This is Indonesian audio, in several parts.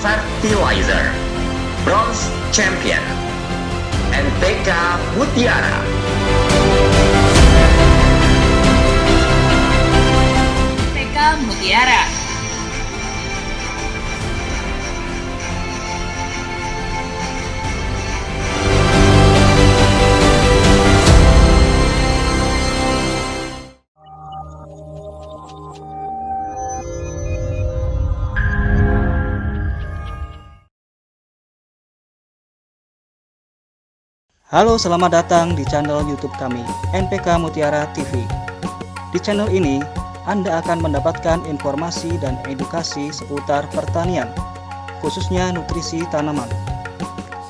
Fertilizer, Bronze Champion, NPK Mutiara. NPK Mutiara. Halo, selamat datang di channel YouTube kami, NPK Mutiara TV. Di channel ini, Anda akan mendapatkan informasi dan edukasi seputar pertanian, khususnya nutrisi tanaman.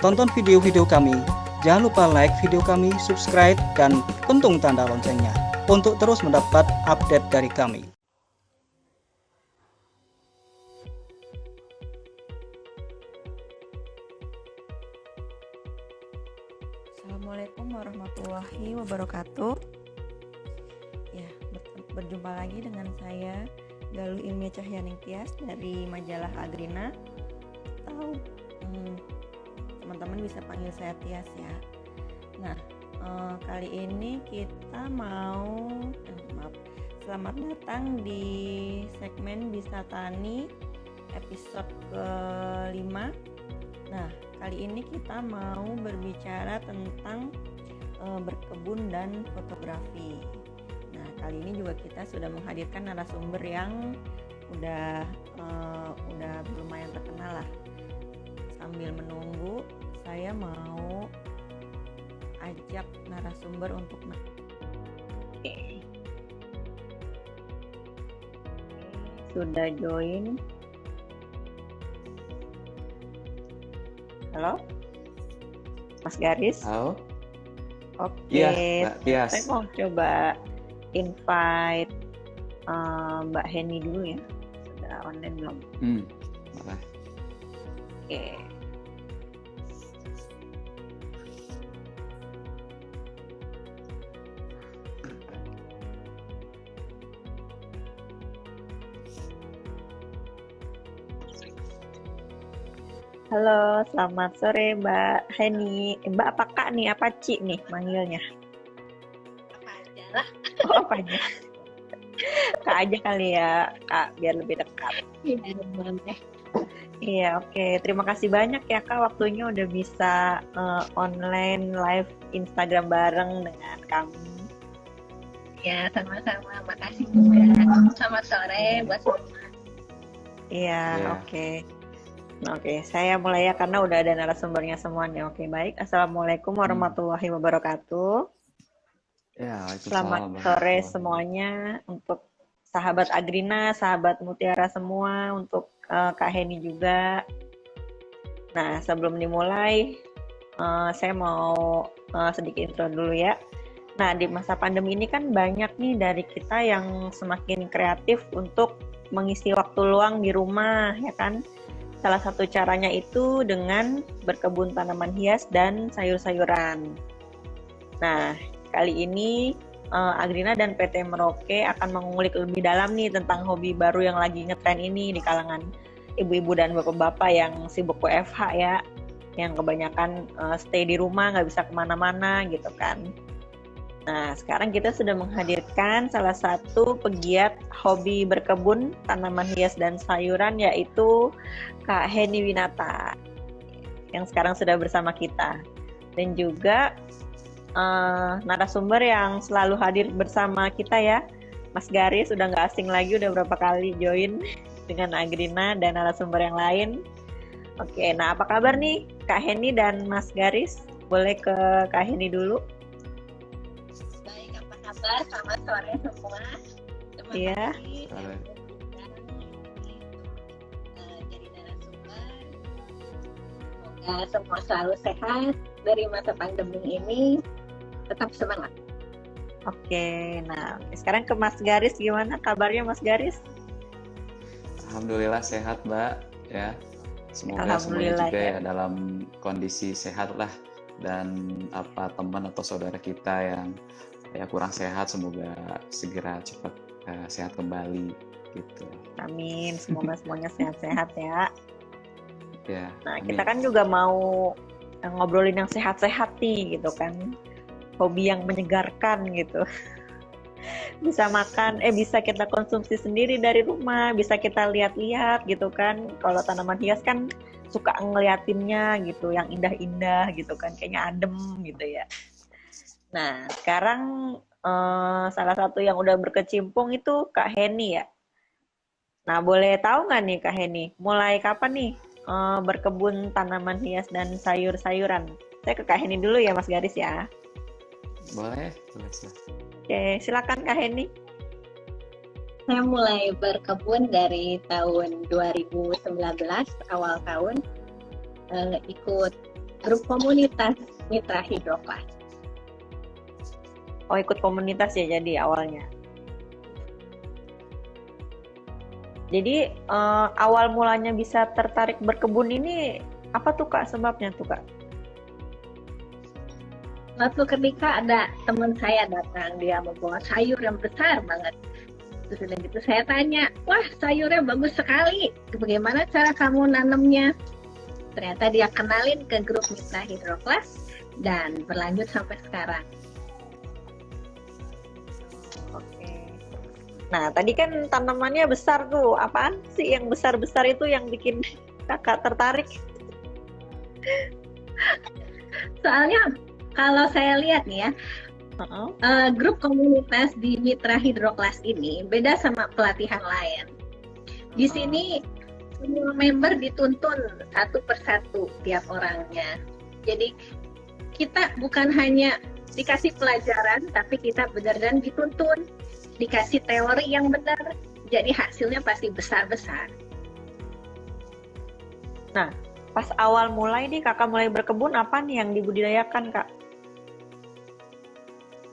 Tonton video-video kami, jangan lupa like video kami, subscribe, dan pentung tanda loncengnya untuk terus mendapat update dari kami. Assalamualaikum warahmatullahi wabarakatuh. Ya, berjumpa lagi dengan saya Galuh Ilmiah Cahyaning Tias dari majalah Agrina. Atau teman-teman bisa panggil saya Tias ya. Nah, kali ini kita selamat datang di segmen Bisa Tani episode ke-5. Nah, kali ini kita mau berbicara tentang berkebun dan fotografi. Nah, kali ini juga kita sudah menghadirkan narasumber yang udah lumayan terkenal lah. Sambil menunggu, saya mau ajak narasumber untuk sudah join. Halo, Mas Garis. Halo. Oke, Iya, Mbak Tias. saya mau coba invite Mbak Heni dulu ya. Sudah online belum? Boleh. Oke. Halo, selamat sore Mbak Heni. Mbak apa Kak nih? Apa Ci nih manggilnya? Apa aja lah. Oh, apa aja? Kak aja kali ya, Kak, biar lebih dekat. Iya, oke. Terima kasih banyak ya Kak, waktunya udah bisa online live Instagram bareng dengan kami. Ya, sama-sama. Makasih juga. Selamat sore buat semua. Iya, Iya. oke. Oke, saya mulai ya karena udah ada narasumbernya semua nih. Oke, baik. Assalamualaikum warahmatullahi wabarakatuh. Ya, Selamat sore semuanya untuk sahabat Agrina, sahabat Mutiara semua, untuk Kak Heni juga. Nah, sebelum dimulai, saya mau sedikit intro dulu ya. Nah, di masa pandemi ini kan banyak nih dari kita yang semakin kreatif untuk mengisi waktu luang di rumah, ya kan? Salah satu caranya itu dengan berkebun tanaman hias dan sayur-sayuran. Nah, kali ini Agrina dan PT Merauke akan mengulik lebih dalam nih tentang hobi baru yang lagi ngetren ini di kalangan ibu-ibu dan bapak-bapak yang sibuk WFH ya, yang kebanyakan stay di rumah, nggak bisa kemana-mana gitu kan. Nah, sekarang kita sudah menghadirkan salah satu pegiat hobi berkebun tanaman hias dan sayuran, yaitu Kak Heni Winata yang sekarang sudah bersama kita, dan juga narasumber yang selalu hadir bersama kita ya, Mas Garis. Sudah nggak asing lagi, udah berapa kali join dengan Agrina dan narasumber yang lain. Oke, nah apa kabar nih Kak Heni dan Mas Garis? Boleh ke Kak Heni dulu. Baik, apa kabar? Selamat sore semua. Iya. Jadi narasumber. Semoga semua selalu sehat dari masa pandemi ini. Tetap semangat. Oke, nah sekarang ke Mas Garis, gimana kabarnya Mas Garis? Alhamdulillah sehat, Mbak. Ya, semoga semuanya Alhamdulillah, juga ya. ya dalam kondisi sehat lah, dan teman atau saudara kita yang ya kurang sehat semoga segera cepat sehat kembali gitu. Amin, semoga semuanya sehat-sehat ya. Ya, Nah, amin. kita kan juga mau ngobrolin yang sehat-sehat nih gitu kan. Hobi yang menyegarkan gitu. Bisa makan, bisa kita konsumsi sendiri dari rumah, bisa kita lihat-lihat gitu kan. Kalau tanaman hias kan suka ngeliatinnya gitu, yang indah-indah gitu kan, kayaknya adem gitu ya. Nah, sekarang salah satu yang udah berkecimpung itu Kak Heni ya. Nah, boleh tahu nggak nih Kak Heni, mulai kapan nih berkebun tanaman hias dan sayur-sayuran? Saya ke Kak Heni dulu ya Mas Garis ya. Boleh, boleh, silahkan. Oke, silakan Kak Heni. Saya mulai berkebun dari tahun 2019, awal tahun, ikut grup komunitas Mitra Hidroklas. Oh, ikut komunitas ya jadi awalnya. Jadi awal mulanya bisa tertarik berkebun ini apa tuh Kak sebabnya tuh Kak? Suatu ketika ada teman saya datang, dia membawa sayur yang besar banget. Terus udah gitu saya tanya, wah sayurnya bagus sekali, bagaimana cara kamu nanamnya? Ternyata dia kenalin ke grup Mitra Hidroklas dan berlanjut sampai sekarang. Oke. Nah, tadi kan tanamannya besar tuh. Apaan sih yang besar-besar itu yang bikin Kakak tertarik? Soalnya kalau saya lihat nih ya, grup komunitas di Mitra Hidroklas ini beda sama pelatihan lain. Di sini semua member dituntun satu persatu tiap orangnya. Jadi kita bukan hanya dikasih pelajaran, tapi kita benar-benar dituntun, dikasih teori yang benar. Jadi hasilnya pasti besar-besar. Nah, pas awal mulai nih Kakak mulai berkebun, apa nih yang dibudidayakan Kak?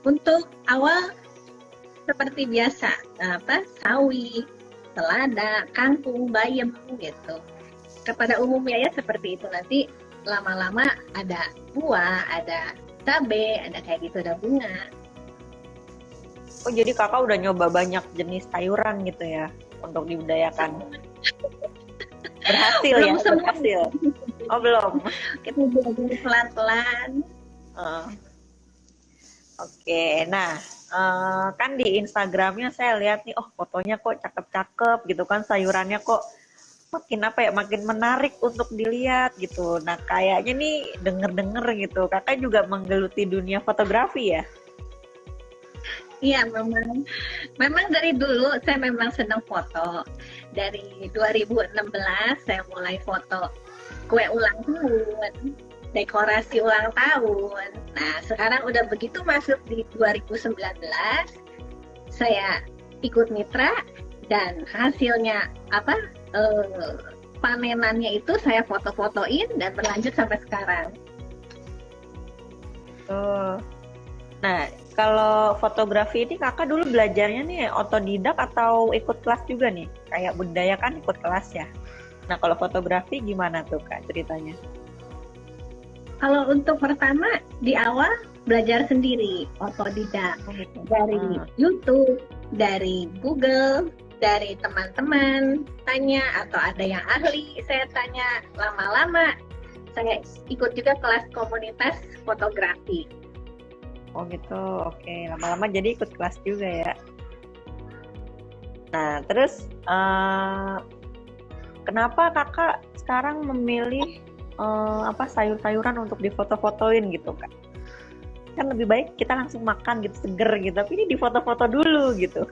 Untuk awal seperti biasa, sawi, selada, kangkung, bayam gitu. Kepada umumnya ya seperti itu. Nanti lama-lama ada buah, ada cabai, ada kayak gitu, ada bunga. Oh, jadi Kakak udah nyoba banyak jenis sayuran gitu ya untuk dibudidayakan. Berhasil Belum ya, semua. berhasil. Oh, belum. Kita belajar pelan-pelan. Oke, nah kan di Instagramnya saya lihat nih, oh fotonya kok cakep-cakep gitu kan, sayurannya kok makin menarik untuk dilihat gitu. Nah kayaknya nih denger-denger gitu, Kakak juga menggeluti dunia fotografi ya? Iya, memang dari dulu saya memang senang foto. Dari 2016 saya mulai foto kue ulang tahun, dekorasi ulang tahun. Nah, sekarang udah begitu masuk di 2019, saya ikut mitra dan hasilnya panenannya itu saya foto-fotoin dan berlanjut sampai sekarang. Nah, kalau fotografi ini Kakak dulu belajarnya nih otodidak atau ikut kelas juga nih? Kayak budaya kan ikut kelas ya. Nah, kalau fotografi gimana tuh Kak ceritanya? Kalau untuk pertama di awal belajar sendiri, otodidak, dari YouTube, dari Google, dari teman-teman tanya atau ada yang ahli saya tanya. Lama-lama saya ikut juga kelas komunitas fotografi. Oh gitu, oke. Lama-lama jadi ikut kelas juga ya. Nah, terus kenapa Kakak sekarang memilih sayur-sayuran untuk difoto-fotoin gitu Kak? Kan lebih baik kita langsung makan gitu, seger gitu. Tapi ini difoto-foto dulu gitu.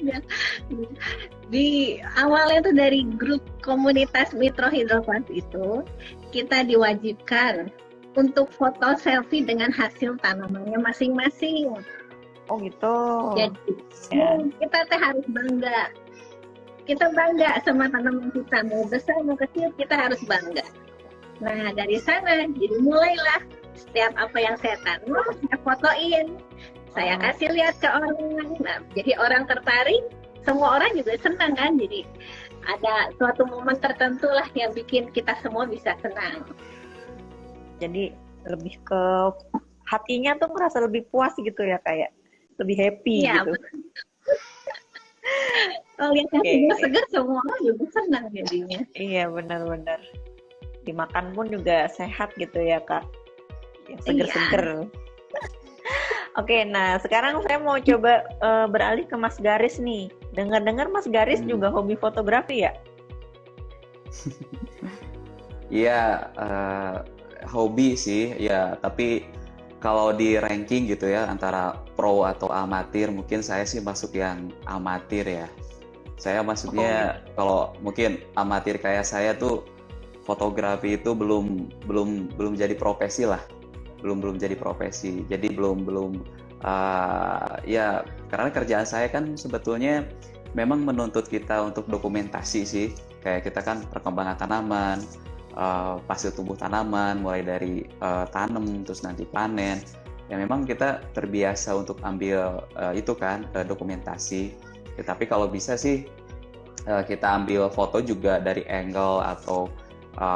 Ya. Di awalnya tuh dari grup komunitas Mitra Hidroklas itu kita diwajibkan untuk foto selfie dengan hasil tanamannya masing-masing. Oh gitu. Jadi kita harus bangga. Kita bangga sama tanaman kita, mau besar mau kecil kita harus bangga. Nah dari sana jadi mulailah setiap apa yang saya tanam saya fotoin, saya kasih lihat ke orang. Nah jadi orang tertarik, semua orang juga senang kan. Jadi ada suatu momen tertentu lah yang bikin kita semua bisa senang. Jadi lebih ke hatinya tuh merasa lebih puas gitu ya, kayak lebih happy ya, gitu. Kalau lihat yang Oke. segar-segar semua orang juga senang jadinya. Iya, benar-benar. Dimakan pun juga sehat gitu ya, Kak. Yang Iya. seger-seger. Oke, nah sekarang saya mau coba beralih ke Mas Garis nih. Dengar-dengar Mas Garis juga hobi fotografi ya? Iya, hobi sih, ya. Tapi kalau di ranking gitu ya antara pro atau amatir, mungkin saya sih masuk yang amatir ya. Saya maksudnya kalau mungkin amatir kayak saya tuh fotografi itu belum jadi profesi lah, belum jadi profesi. Jadi belum ya karena kerjaan saya kan sebetulnya memang menuntut kita untuk dokumentasi sih. Kayak kita kan perkembangan tanaman, fase tubuh tanaman, mulai dari tanam terus nanti panen. Ya memang kita terbiasa untuk ambil itu kan dokumentasi. Ya, tapi kalau bisa sih kita ambil foto juga dari angle atau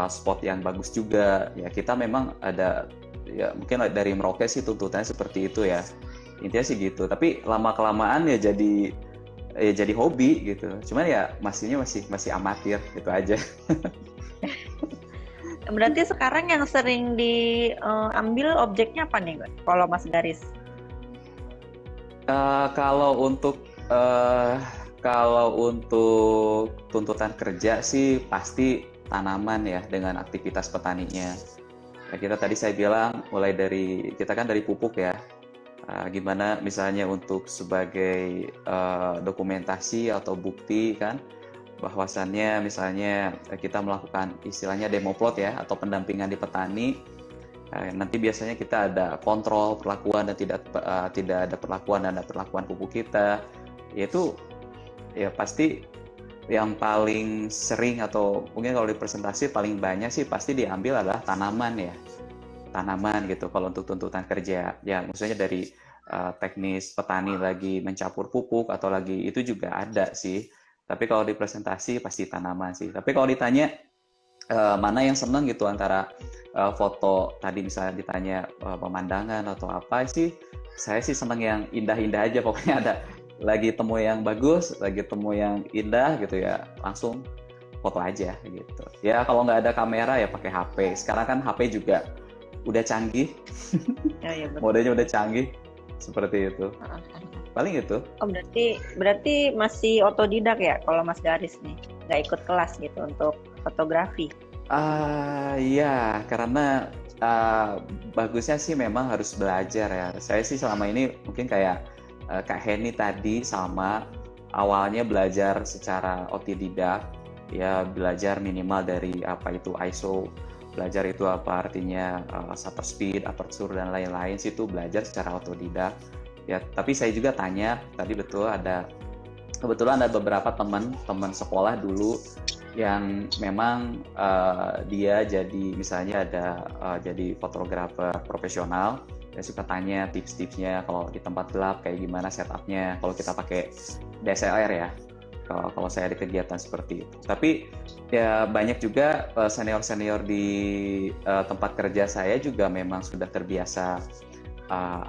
spot yang bagus juga. Ya kita memang ada ya mungkin dari Merauke sih tuntutannya seperti itu ya. Intinya sih gitu. Tapi lama kelamaan ya jadi hobi gitu. Cuman ya masih amatir gitu aja. Berarti sekarang yang sering diambil objeknya apa nih, kalau Mas Garis? Kalau untuk tuntutan kerja sih pasti tanaman ya dengan aktivitas petaninya. Ya, saya bilang mulai dari kita kan dari pupuk ya. Gimana misalnya untuk sebagai dokumentasi atau bukti kan bahwasannya misalnya kita melakukan istilahnya demo plot ya atau pendampingan di petani. Nanti biasanya kita ada kontrol perlakuan dan tidak ada perlakuan dan ada perlakuan pupuk kita. Yaitu ya pasti yang paling sering atau mungkin kalau di presentasi paling banyak sih pasti diambil adalah tanaman gitu kalau untuk tuntutan kerja ya maksudnya dari teknis petani lagi mencapur pupuk atau lagi itu juga ada sih tapi kalau di presentasi pasti tanaman sih tapi kalau ditanya mana yang seneng gitu antara foto tadi misalnya ditanya pemandangan atau apa sih saya sih seneng yang indah-indah aja pokoknya ada lagi temu yang bagus, lagi temu yang indah gitu ya, langsung foto aja gitu. Ya kalau nggak ada kamera ya pakai HP. Sekarang kan HP juga udah canggih, Ya, modenya udah canggih, seperti itu. Paling itu. Oh berarti masih otodidak ya kalau Mas Garis nih, nggak ikut kelas gitu untuk fotografi? Iya, karena bagusnya sih memang harus belajar ya. Saya sih selama ini mungkin kayak Kak Heni tadi sama awalnya belajar secara otodidak ya belajar minimal dari apa itu ISO belajar itu apa artinya shutter speed, aperture dan lain-lain sih itu belajar secara otodidak ya tapi saya juga tanya tadi kebetulan ada beberapa teman sekolah dulu yang memang dia jadi misalnya ada jadi fotografer profesional. Saya suka tanya tips-tipsnya kalau di tempat gelap kayak gimana setupnya kalau kita pakai DSLR ya kalau saya di kegiatan seperti itu tapi ya banyak juga senior-senior di tempat kerja saya juga memang sudah terbiasa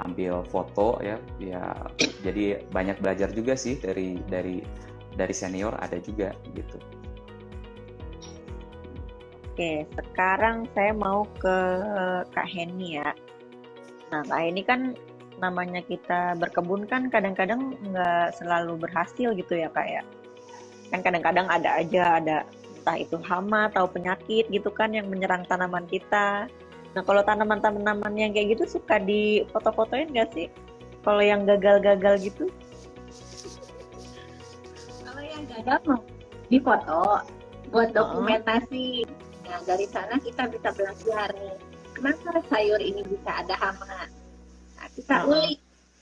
ambil foto ya jadi banyak belajar juga sih dari senior ada juga gitu. Oke, sekarang saya mau ke Kak Heni ya. Nah, Kak Heni kan namanya kita berkebun kan kadang-kadang nggak selalu berhasil gitu ya Kak ya. Kan kadang-kadang ada entah itu hama atau penyakit gitu kan yang menyerang tanaman kita. Nah, kalau tanaman-tanaman yang kayak gitu suka di foto-fotoin nggak sih? Kalau yang gagal-gagal gitu? Kalau yang gagal mau difoto buat dokumentasi. Nah, dari sana kita bisa belajar nih. Kenapa sayur ini bisa ada hama? Nah, kita ulik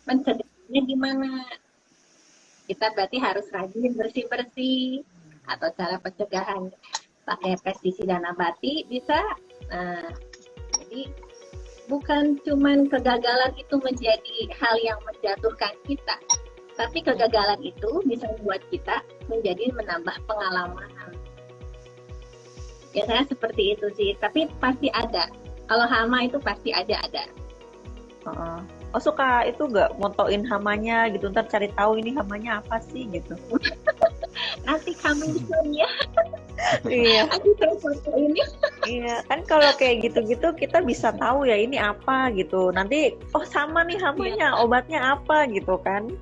mencegahnya gimana. Kita berarti harus rajin bersih-bersih atau cara pencegahan pakai pestisida nabati bisa. Nah, jadi bukan cuman kegagalan itu menjadi hal yang menjatuhkan kita, tapi kegagalan itu bisa membuat kita menambah pengalaman. Biasanya seperti itu sih, tapi pasti ada. Kalau hama itu pasti ada. Oh suka itu nggak motoin hamanya gitu, ntar cari tahu ini hamanya apa sih gitu. Nanti coming soon ya. Iya, Nanti saya foto ini. iya. Kan kalau kayak gitu-gitu kita bisa tahu ya ini apa gitu. Nanti oh sama nih hamanya, obatnya apa gitu kan.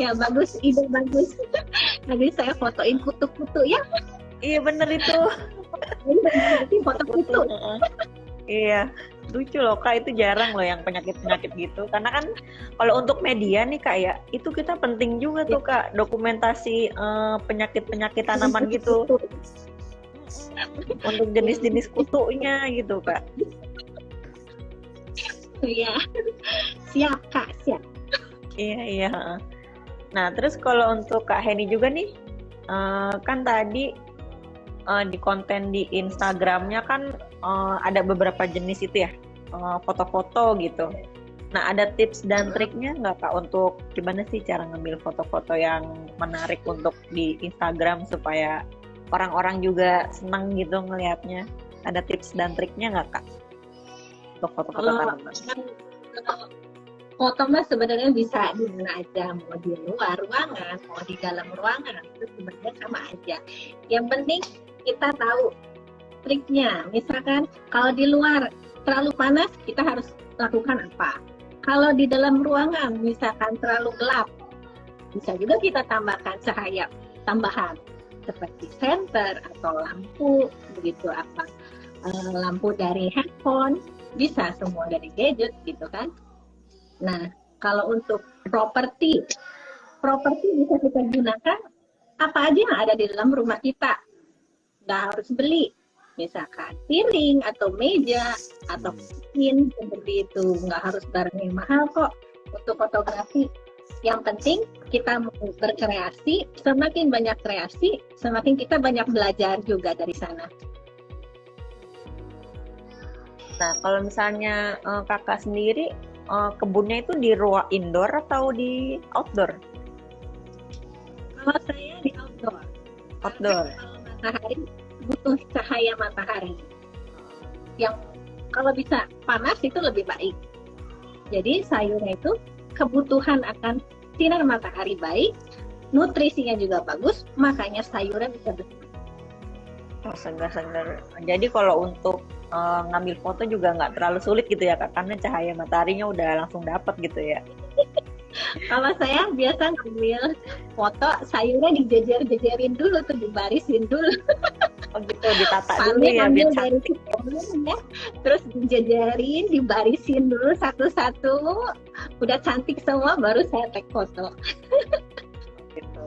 Ya bagus, ide bagus. Nanti saya fotoin kutu-kutu ya. Iya bener itu. Nanti foto kutu. Iya, lucu loh Kak, itu jarang loh yang penyakit-penyakit gitu. Karena kan kalau untuk media nih Kak ya, itu kita penting juga tuh Kak, dokumentasi penyakit-penyakit tanaman gitu. Untuk jenis-jenis kutunya gitu Kak. Iya. Siap Kak, siap. Iya, iya. Nah, terus kalau untuk Kak Heni juga nih, kan tadi di konten di Instagramnya kan ada beberapa jenis itu ya, foto-foto gitu. Nah, ada tips dan triknya nggak Kak untuk gimana sih cara ngambil foto-foto yang menarik untuk di Instagram supaya orang-orang juga senang gitu ngelihatnya? Ada tips dan triknya nggak Kak untuk foto-foto tanaman? Foto mas sebenarnya bisa di mana aja, mau di luar ruangan, mau di dalam ruangan, itu sebenarnya sama aja. Yang penting kita tahu triknya. Misalkan kalau di luar terlalu panas, kita harus lakukan apa? Kalau di dalam ruangan, misalkan terlalu gelap, bisa juga kita tambahkan cahaya tambahan seperti senter atau lampu, begitu apa? Lampu dari handphone, bisa semua dari gadget gitu kan. Nah, kalau untuk properti bisa kita gunakan apa aja yang ada di dalam rumah kita. Nggak harus beli, misalkan piring atau meja atau mesin seperti itu. Nggak harus barang yang mahal kok untuk fotografi. Yang penting kita mau berkreasi, semakin banyak kreasi, semakin kita banyak belajar juga dari sana. Nah, kalau misalnya kakak sendiri, kebunnya itu di ruang indoor atau di outdoor? Kalau saya di outdoor. Outdoor. Kalau matahari butuh cahaya matahari. Yang kalau bisa panas itu lebih baik. Jadi sayurnya itu kebutuhan akan sinar matahari baik, nutrisinya juga bagus, makanya sayurnya bisa besar. Oh, segar-segar. Jadi kalau untuk ngambil foto juga nggak terlalu sulit gitu ya Kak, karena cahaya mataharinya udah langsung dapat gitu ya. Kalau saya biasa ngambil foto sayurnya dijejer-jejerin dulu tuh, dibarisin dulu. Oh gitu, ditata dulu Sambil ya ngambil biar dari cantik. ya. Terus dijejerin, dibarisin dulu satu-satu. Udah cantik semua baru saya tag foto. Gitu.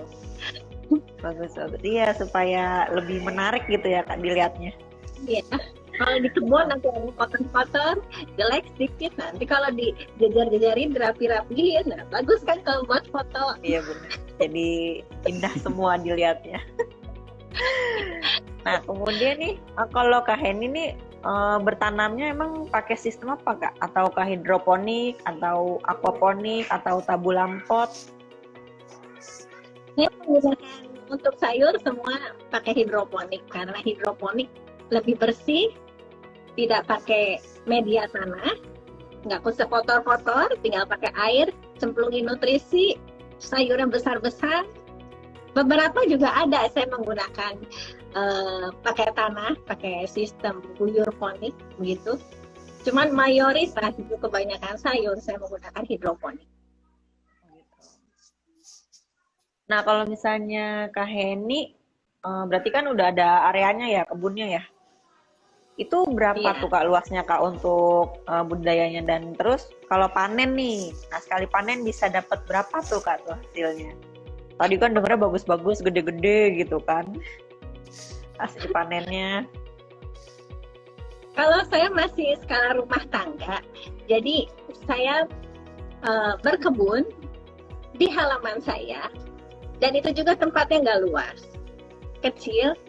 Bagus bagus. Iya, supaya lebih menarik gitu ya Kak dilihatnya. Iya. Kalau di kebun nanti ada kotor-kotor, jelek sedikit. Nanti kalau dijejer-jejerin, dirapi-rapiin, nah, bagus kan kalau buat foto. Iya benar. Jadi indah semua dilihatnya. Nah, kemudian nih kalau Kak Heni nih bertanamnya emang pakai sistem apa Kak? Ataukah hidroponik, atau aquaponik, atau tabulam pot? Saya menggunakan untuk sayur semua pakai hidroponik, karena hidroponik lebih bersih, tidak pakai media tanah, nggak usah kotor-kotor, tinggal pakai air, cemplungin nutrisi, sayurnya besar-besar. Beberapa juga ada saya menggunakan pakai tanah, pakai sistem guyur ponik begitu. Cuman mayoritas itu kebanyakan sayur saya menggunakan hidroponik. Nah, kalau misalnya Kak Heni, berarti kan udah ada areanya ya, kebunnya ya. Itu berapa Iya. tuh Kak luasnya Kak untuk budidayanya, dan terus kalau panen nih, nah sekali panen bisa dapat berapa tuh Kak tuh hasilnya? Tadi kan dengernya bagus-bagus, gede-gede gitu kan, hasil panennya. Kalau saya masih skala rumah tangga, jadi saya berkebun di halaman saya, dan itu juga tempatnya nggak luas, kecil.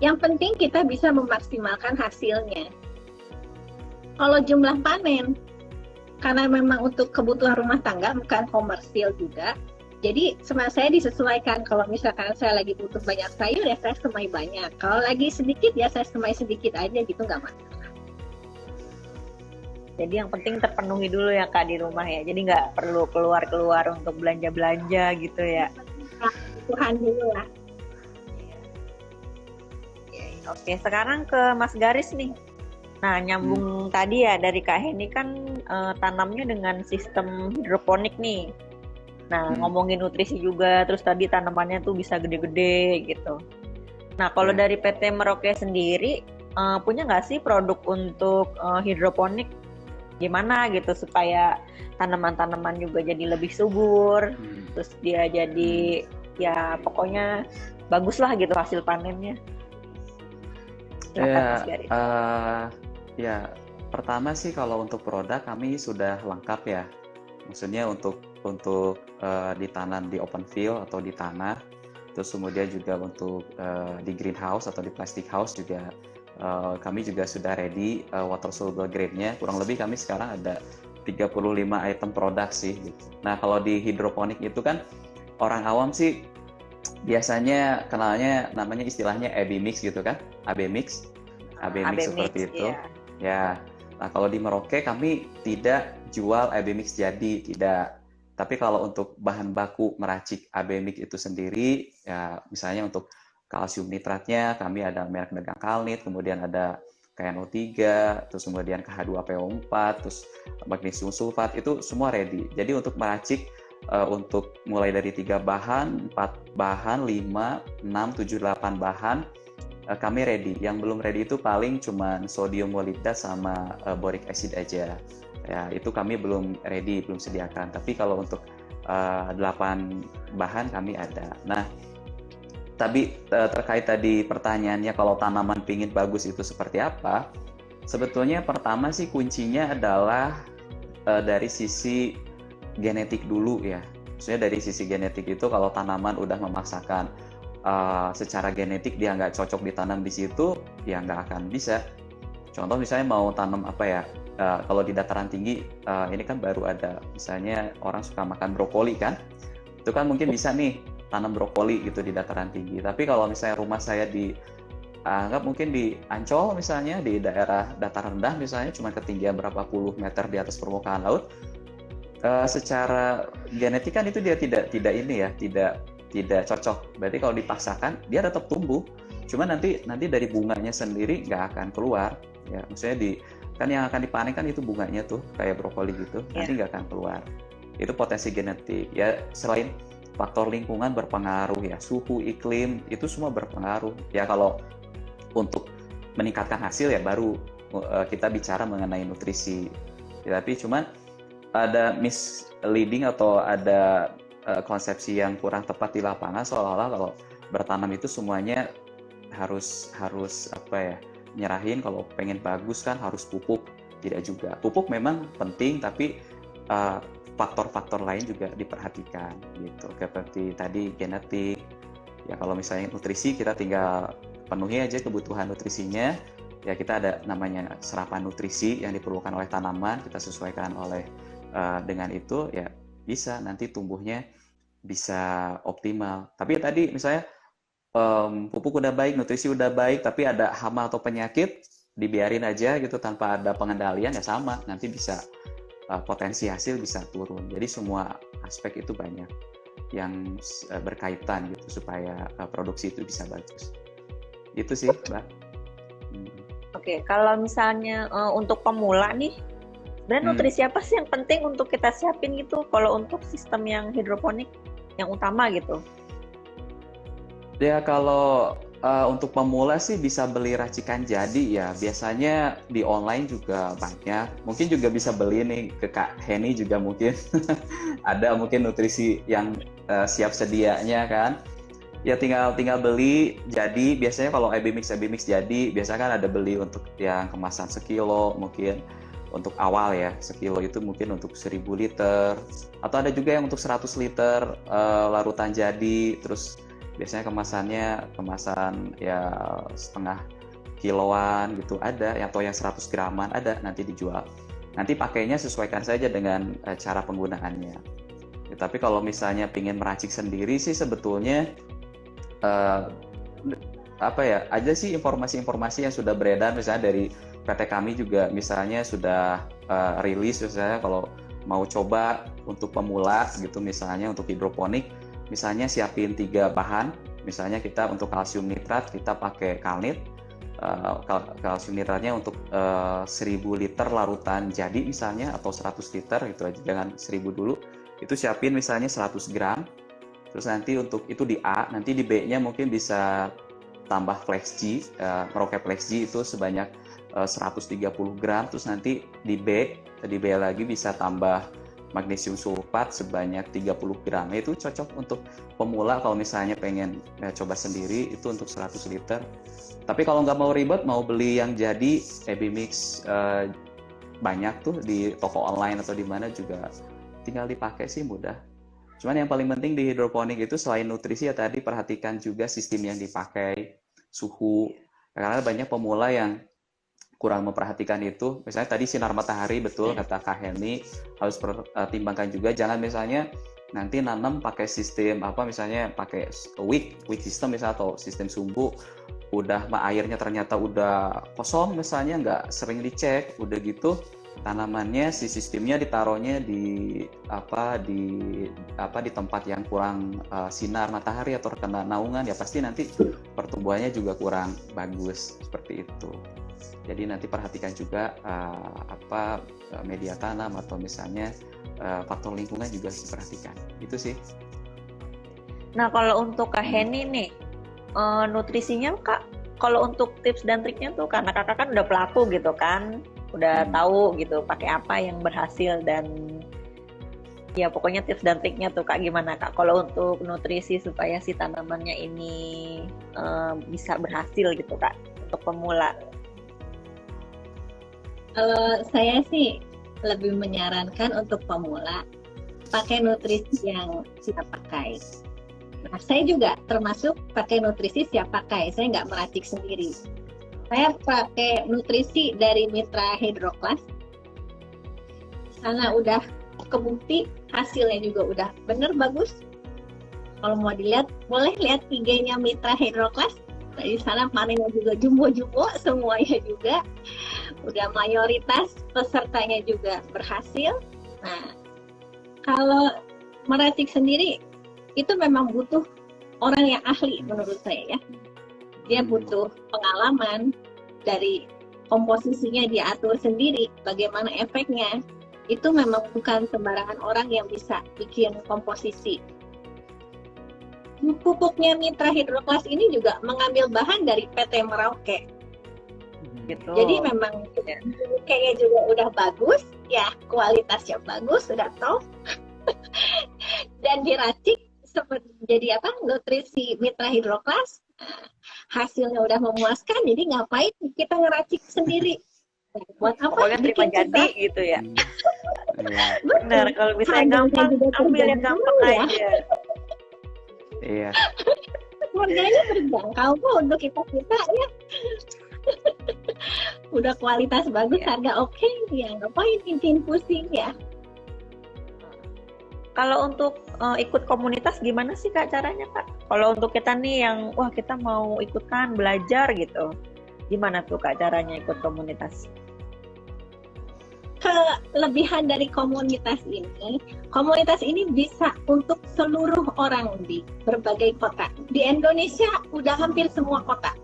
Yang penting kita bisa memaksimalkan hasilnya. Kalau jumlah panen, karena memang untuk kebutuhan rumah tangga, bukan komersil juga, jadi sama saya disesuaikan. Kalau misalkan saya lagi butuh banyak sayur, ya saya semai banyak. Kalau lagi sedikit, ya saya semai sedikit aja gitu, nggak masalah. Jadi yang penting terpenuhi dulu ya Kak di rumah ya, jadi nggak perlu keluar-keluar untuk belanja-belanja gitu ya. kebutuhan dulu lah. Oke, sekarang ke Mas Garis nih. Nah, nyambung tadi ya dari Kak Heni kan tanamnya dengan sistem hidroponik nih. Nah, ngomongin nutrisi juga, terus tadi tanamannya tuh bisa gede-gede gitu. Nah, kalau dari PT Merauke sendiri, punya nggak sih produk untuk hidroponik? Gimana gitu supaya tanaman-tanaman juga jadi lebih subur, terus dia jadi ya pokoknya bagus lah gitu hasil panennya. Ya, pertama sih kalau untuk produk kami sudah lengkap ya. Maksudnya untuk ditanam di open field atau di tanah, terus kemudian juga untuk di greenhouse atau di plastic house juga kami juga sudah ready water soluble grade-nya. Kurang lebih kami sekarang ada 35 item produk sih gitu. Nah, kalau di hidroponik itu kan orang awam sih biasanya kenalnya namanya istilahnya AB mix gitu kan, AB mix seperti itu. Ya. Nah, kalau di Merauke kami tidak jual AB mix jadi, tidak. Tapi kalau untuk bahan baku meracik AB mix itu sendiri, ya misalnya untuk kalsium nitratnya kami ada merek dagang Kalnit, kemudian ada KNO3, terus kemudian KH2PO4, terus magnesium sulfat, itu semua ready. Jadi untuk meracik untuk mulai dari 3 bahan, 4 bahan, 5, 6, 7, 8 bahan, kami ready. Yang belum ready itu paling cuma sodium molibdat sama boric acid aja. Ya, itu kami belum ready, belum sediakan. Tapi kalau untuk 8 bahan kami ada. Nah, tapi terkait tadi pertanyaannya kalau tanaman pingin bagus itu seperti apa? Sebetulnya pertama sih kuncinya adalah dari sisi genetik dulu ya. Maksudnya dari sisi genetik itu kalau tanaman udah memaksakan secara genetik dia nggak cocok ditanam di situ, ya nggak akan bisa. Contoh misalnya mau tanam apa ya, kalau di dataran tinggi ini kan baru ada, misalnya orang suka makan brokoli kan, itu kan mungkin bisa nih tanam brokoli gitu di dataran tinggi. Tapi kalau misalnya rumah saya anggap mungkin di Ancol misalnya, di daerah dataran rendah misalnya, cuma ketinggian berapa puluh meter di atas permukaan laut, secara genetik kan itu dia tidak ini ya, tidak cocok. Berarti kalau dipaksakan dia tetap tumbuh, cuma nanti dari bunganya sendiri nggak akan keluar ya. Maksudnya kan yang akan dipanen kan itu bunganya tuh kayak brokoli gitu, nanti nggak akan keluar. Itu potensi genetik ya. Selain faktor lingkungan berpengaruh ya, suhu, iklim itu semua berpengaruh ya. Kalau untuk meningkatkan hasil ya baru kita bicara mengenai nutrisi ya. Tapi cuman ada misleading atau ada konsepsi yang kurang tepat di lapangan, seolah-olah kalau bertanam itu semuanya harus apa ya, nyerahin kalau pengen bagus kan harus pupuk. Tidak juga. Pupuk memang penting, tapi faktor-faktor lain juga diperhatikan gitu. Seperti tadi genetik. Ya kalau misalnya nutrisi kita tinggal penuhi aja kebutuhan nutrisinya. Ya kita ada namanya serapan nutrisi yang diperlukan oleh tanaman, kita sesuaikan dengan itu ya bisa nanti tumbuhnya bisa optimal. Tapi tadi misalnya pupuk udah baik, nutrisi udah baik, tapi ada hama atau penyakit, dibiarin aja gitu tanpa ada pengendalian ya sama, nanti bisa potensi hasil bisa turun. Jadi semua aspek itu banyak yang berkaitan gitu supaya produksi itu bisa bagus. Itu sih, Mbak. Oke, kalau misalnya untuk pemula nih, dan nutrisi apa sih yang penting untuk kita siapin gitu kalau untuk sistem yang hidroponik yang utama gitu? Ya kalau untuk pemula sih bisa beli racikan jadi ya. Biasanya di online juga banyak. Mungkin juga bisa beli nih ke Kak Heni juga mungkin. Ada mungkin nutrisi yang siap sedianya kan. Ya tinggal beli jadi. Biasanya kalau AB mix jadi, biasanya kan ada beli untuk yang kemasan sekilo mungkin. Untuk awal ya, sekilo itu mungkin untuk 1000 liter. Atau ada juga yang untuk 100 liter larutan jadi. Terus biasanya kemasan ya setengah kiloan gitu ada, atau yang 100 graman ada nanti dijual. Nanti pakainya sesuaikan saja dengan cara penggunaannya. Ya, tapi kalau misalnya ingin meracik sendiri sih sebetulnya apa ya, ada sih informasi-informasi yang sudah beredar, misalnya dari PT kami juga misalnya sudah rilis misalnya kalau mau coba untuk pemula gitu, misalnya untuk hidroponik misalnya siapin 3 bahan, misalnya kita untuk kalsium nitrat kita pakai Kalnit. Kalsium nitratnya untuk 1000 liter larutan jadi misalnya, atau 100 liter gitu aja, jangan 1000 dulu. Itu siapin misalnya 100 gram. Terus nanti untuk itu di A, nanti di B-nya mungkin bisa tambah Flex G, Merauke Flex G itu sebanyak 130 gram. Terus nanti di B lagi bisa tambah magnesium sulfat sebanyak 30 gram. Itu cocok untuk pemula kalau misalnya pengen coba sendiri, itu untuk 100 liter. Tapi kalau nggak mau ribet, mau beli yang jadi AB Mix, banyak tuh di toko online atau di mana juga, tinggal dipakai sih, mudah. Cuman yang paling penting di hidroponik itu selain nutrisi ya tadi, perhatikan juga sistem yang dipakai, suhu. Karena banyak pemula yang kurang memperhatikan itu. Misalnya tadi sinar matahari, betul kata Kak Heni, harus pertimbangkan juga. Jangan misalnya nanti nanam pakai sistem misalnya pakai wick system misalnya, atau sistem sumbu, udah airnya ternyata udah kosong misalnya, nggak sering dicek, udah gitu tanamannya si sistemnya ditaruhnya di tempat yang kurang sinar matahari atau terkena naungan, ya pasti nanti pertumbuhannya juga kurang bagus, seperti itu. Jadi nanti perhatikan juga media tanam atau misalnya faktor lingkungan juga harus diperhatikan. Itu sih. Nah, kalau untuk Kak Heni nih, nutrisinya Kak, kalau untuk tips dan triknya tuh, karena Kakak kan udah pelaku gitu kan, udah tahu gitu pakai apa yang berhasil, dan ya pokoknya tips dan triknya tuh Kak gimana Kak, kalau untuk nutrisi supaya si tanamannya ini bisa berhasil gitu Kak, untuk pemula. Kalau saya sih lebih menyarankan untuk pemula pakai nutrisi yang siap pakai. Nah, saya juga termasuk pakai nutrisi siap pakai. Saya nggak meracik sendiri. Saya pakai nutrisi dari Mitra Hydroclass. Sana udah kebukti, hasilnya juga udah bener bagus. Kalau mau dilihat, boleh lihat IG-nya Mitra Hydroclass. Di sana panennya juga jumbo-jumbo, semuanya juga. Udah mayoritas pesertanya juga berhasil. Nah, kalau meracik sendiri, itu memang butuh orang yang ahli menurut saya ya. Dia butuh pengalaman, dari komposisinya diatur sendiri, bagaimana efeknya. Itu memang bukan sembarangan orang yang bisa bikin komposisi. Pupuknya Mitra Hydroclass ini juga mengambil bahan dari PT Merauke. Gitu. Jadi memang kayaknya juga udah bagus, ya kualitasnya bagus, sudah top. Dan diracik jadi nutrisi Mitra Hydroclass, hasilnya udah memuaskan, jadi ngapain kita ngeracik sendiri? Buat apa? Pokoknya terima jadi gitu ya. Benar, kalau misalnya gampang, ambil yang gampang aja. Iya. Harganya terjangkau kok untuk kita ya. Udah kualitas bagus, harga oke, ya ngapain pusing ya. Kalau untuk ikut komunitas gimana sih Kak caranya Kak? Kalau untuk kita nih yang kita mau ikutan belajar gitu, gimana tuh Kak caranya ikut komunitas? Kelebihan dari komunitas ini bisa untuk seluruh orang di berbagai kota. Di Indonesia udah hampir semua kota.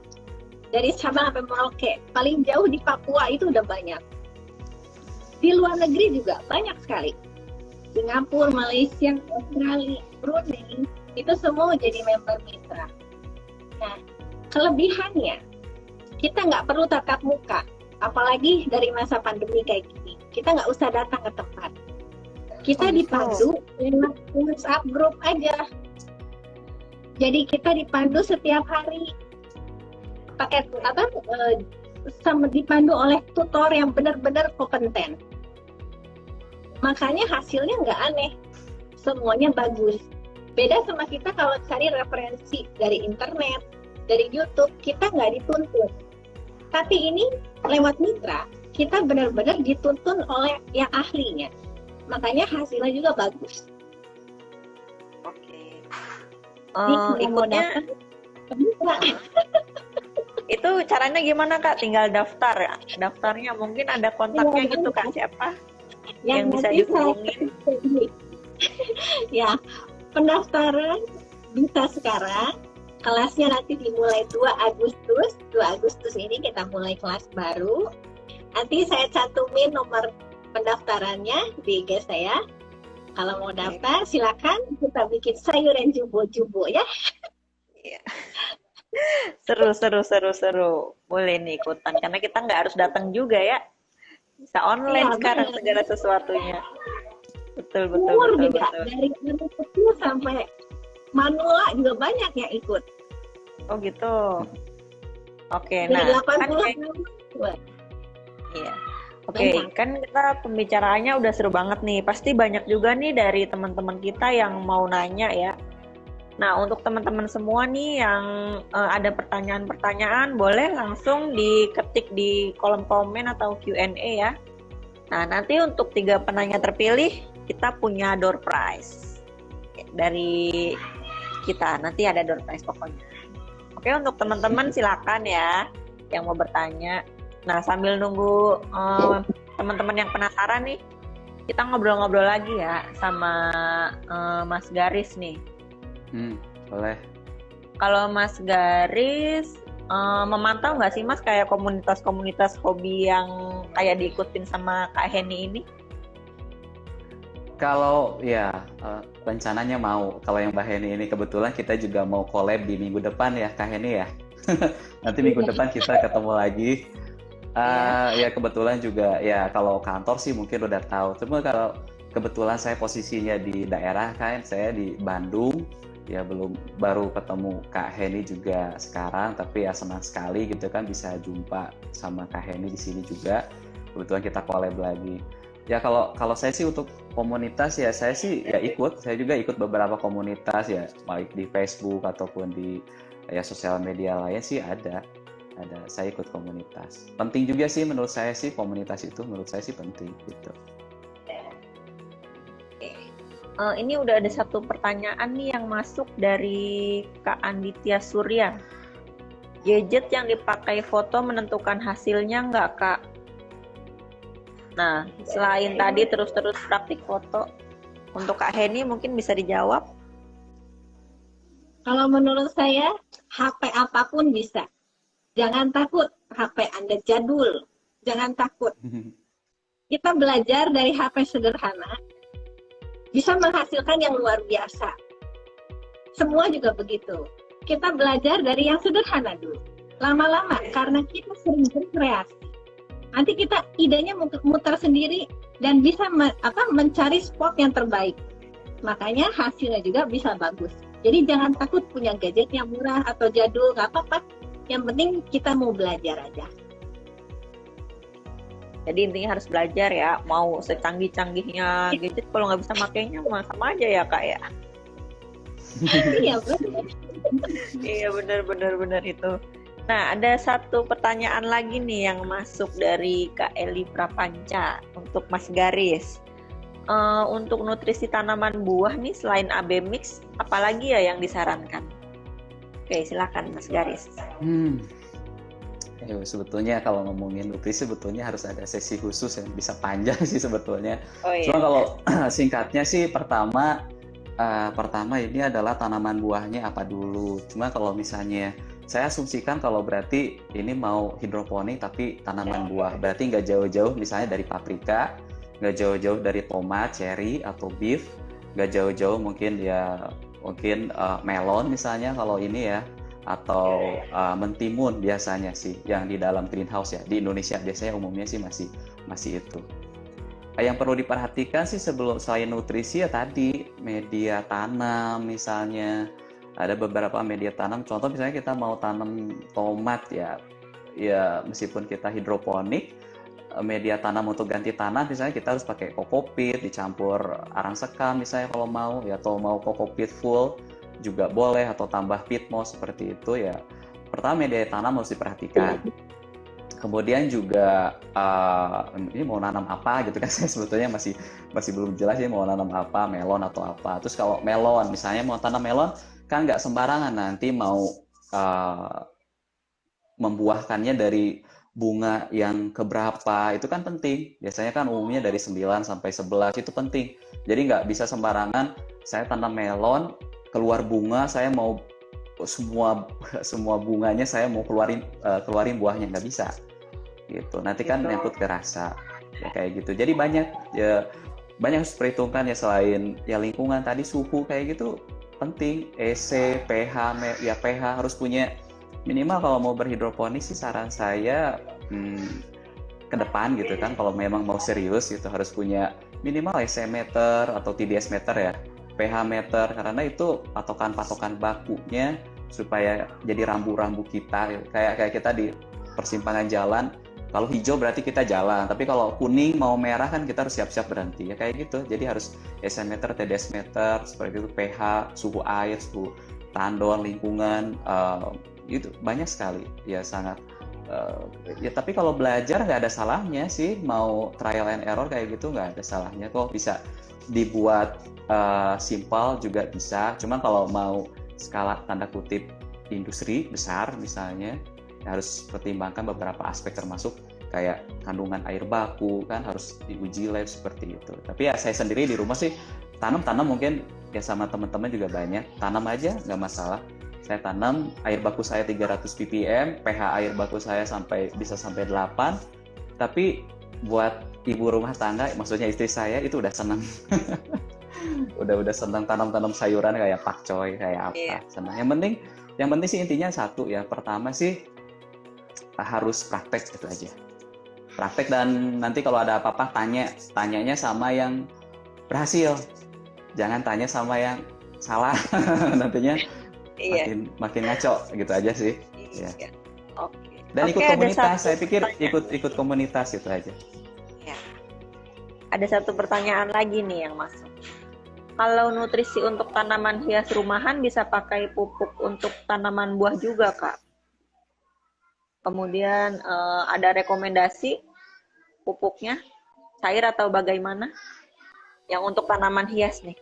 Dari Sabang sampai Merauke, paling jauh di Papua itu udah banyak. Di luar negeri juga banyak sekali. Singapura, Malaysia, Australia, Brunei, itu semua jadi member Mitra. Nah, kelebihannya, kita nggak perlu tatap muka, apalagi dari masa pandemi kayak gini. Kita nggak usah datang ke tempat. Kita dipandu lewat WhatsApp group aja. Jadi kita dipandu setiap hari, pakai dipandu oleh tutor yang benar-benar kompeten. Makanya hasilnya nggak aneh, semuanya bagus. Beda sama kita kalau cari referensi dari internet, dari YouTube, kita nggak dituntun. Tapi ini lewat Mitra, kita benar-benar dituntun oleh yang ahlinya. Makanya hasilnya juga bagus. Oke. Ikutnya Ikutnya Mitra. itu caranya gimana Kak? Tinggal daftar ya? Daftarnya mungkin ada kontaknya gitu Kak, siapa? Yang bisa dihubungin. Ya, Pendaftaran bisa sekarang. Kelasnya nanti dimulai 2 Agustus. 2 Agustus ini kita mulai kelas baru. Nanti saya cantumin nomor pendaftarannya di IG saya. Kalau mau daftar, silakan kita bikin sayuran jumbo-jumbo ya. Seru. Boleh nih ikutan. Karena kita nggak harus datang juga ya. Bisa online Ya, sekarang benar. segala sesuatunya. Betul. Umur juga, dari anak kecil sampai manula juga banyak yang ikut. Oh gitu. Oke, Dari nah 80 kan kayak- tahun. Wah, iya. Oke, banyak. kan kita pembicaraannya udah seru banget nih. Pasti banyak juga nih dari teman-teman kita yang mau nanya ya. Nah, untuk teman-teman semua nih yang ada pertanyaan-pertanyaan, boleh langsung diketik di kolom komen atau Q&A ya. Nah, nanti untuk 3 penanya terpilih, kita punya door prize dari kita. Nanti ada door prize pokoknya. Oke, untuk teman-teman silakan ya yang mau bertanya. Nah, sambil nunggu teman-teman yang penasaran nih, kita ngobrol-ngobrol lagi ya sama Mas Garis nih. Boleh. Kalau Mas Garis memantau nggak sih Mas kayak komunitas-komunitas hobi yang kayak diikutin sama Kak Heni ini? Kalau ya rencananya mau, kalau yang Mbak Heni ini kebetulan kita juga mau collab di minggu depan ya Kak Heni ya. Nanti minggu depan kita ketemu lagi. Ya kebetulan juga ya kalau kantor sih mungkin udah tahu. Cuma kalau kebetulan saya posisinya di daerah kan, saya di Bandung. Ya baru ketemu Kak Heni juga sekarang, tapi ya senang sekali gitu kan bisa jumpa sama Kak Heni di sini juga. Kebetulan kita collab lagi. Ya kalau saya sih untuk komunitas ya saya sih ya saya juga ikut beberapa komunitas ya, baik di Facebook ataupun di ya sosial media lain sih ada. Saya ikut komunitas. Penting juga sih menurut saya sih komunitas itu menurut saya sih penting gitu. Ini udah ada satu pertanyaan nih yang masuk dari Kak Anditya Surya. Gadget yang dipakai foto menentukan hasilnya nggak Kak? Nah, selain tadi terus-terus praktik foto, untuk Kak Heni mungkin bisa dijawab. Kalau menurut saya, HP apapun bisa. Jangan takut HP Anda jadul. Jangan takut. Kita belajar dari HP sederhana, bisa menghasilkan yang luar biasa. Semua juga begitu. Kita belajar dari yang sederhana dulu. Lama-lama, karena kita sering berkreasi, nanti kita idenya muter sendiri dan bisa mencari spot yang terbaik. Makanya hasilnya juga bisa bagus. Jadi jangan takut punya gadget yang murah atau jadul, nggak apa-apa. Yang penting kita mau belajar aja. Jadi intinya harus belajar ya. Mau secanggih-canggihnya gadget, kalau nggak bisa makainya sama aja ya Kak ya. Iya benar. Iya benar itu. Nah, ada satu pertanyaan lagi nih yang masuk dari Kak Eli Prapanca untuk Mas Garis. Untuk nutrisi tanaman buah nih selain AB Mix, apalagi ya yang disarankan? Oke, silakan Mas Garis. Sebetulnya kalau ngomongin nutrisi sebetulnya harus ada sesi khusus yang bisa panjang sih sebetulnya. Oh, iya. Cuma kalau singkatnya sih pertama ini adalah tanaman buahnya apa dulu. Cuma kalau misalnya saya asumsikan kalau berarti ini mau hidroponik tapi tanaman buah, berarti nggak jauh-jauh misalnya dari paprika, nggak jauh-jauh dari tomat, cherry atau beef, nggak jauh-jauh mungkin melon misalnya kalau ini ya, atau mentimun biasanya sih yang di dalam greenhouse ya. Di Indonesia biasanya umumnya sih masih itu. Yang perlu diperhatikan sih selain nutrisi ya tadi media tanam misalnya. Ada beberapa media tanam, contoh misalnya kita mau tanam tomat ya meskipun kita hidroponik, media tanam untuk ganti tanah misalnya kita harus pakai kokopit dicampur arang sekam misalnya kalau mau ya, atau mau kokopit full juga boleh, atau tambah peat moss seperti itu ya. Pertama media tanam harus diperhatikan. Kemudian juga ini mau nanam apa gitu kan, saya sebetulnya masih belum jelas ya mau nanam apa, melon atau apa. Terus kalau melon misalnya mau tanam melon kan nggak sembarangan nanti mau membuahkannya dari bunga yang keberapa, itu kan penting. Biasanya kan umumnya dari 9 sampai 11, itu penting. Jadi nggak bisa sembarangan, saya tanam melon, keluar bunga, saya mau semua bunganya saya mau keluarin buahnya, nggak bisa. Gitu. Nanti kan nyangkut ke rasa. Ya kayak gitu. Jadi banyak harus perhitungkan ya, selain ya lingkungan tadi, suhu kayak gitu penting. EC, pH, ya pH harus punya minimal. Kalau mau berhidroponik sih saran saya ke depan gitu kan, kalau memang mau serius gitu harus punya minimal EC meter atau TDS meter ya, pH meter, karena itu patokan bakunya supaya jadi rambu-rambu kita. Kayak kita di persimpangan jalan, kalau hijau berarti kita jalan, tapi kalau kuning mau merah kan kita harus siap-siap berhenti ya, kayak gitu. Jadi harus EC meter, TDS meter, seperti itu, pH, suhu air, suhu tandon, lingkungan, itu banyak sekali ya, sangat ya. Tapi kalau belajar nggak ada salahnya sih, mau trial and error kayak gitu nggak ada salahnya kok, bisa dibuat simpel juga bisa. Cuma kalau mau skala tanda kutip industri besar misalnya, harus pertimbangkan beberapa aspek, termasuk kayak kandungan air baku kan harus diuji lab seperti itu. Tapi ya saya sendiri di rumah sih tanam mungkin ya, sama teman-teman juga banyak, tanam aja nggak masalah. Saya tanam, air baku saya 300 ppm, pH air baku saya bisa sampai 8. Tapi buat ibu rumah tangga, maksudnya istri saya, itu udah senang. udah senang tanam sayuran kayak pakcoy, kayak apa. Senang. Yang penting sih intinya satu ya. Pertama sih harus praktek, itu aja. Praktek, dan nanti kalau ada apa-apa tanyanya sama yang berhasil. Jangan tanya sama yang salah. Nantinya makin ngaco gitu aja sih. Iya. Ya. Oke. Dan ikut komunitas, saya pikir ikut komunitas itu aja. Ya. Ada satu pertanyaan lagi nih yang masuk. Kalau nutrisi untuk tanaman hias rumahan bisa pakai pupuk untuk tanaman buah juga, Kak? Kemudian ada rekomendasi pupuknya cair atau bagaimana yang untuk tanaman hias nih?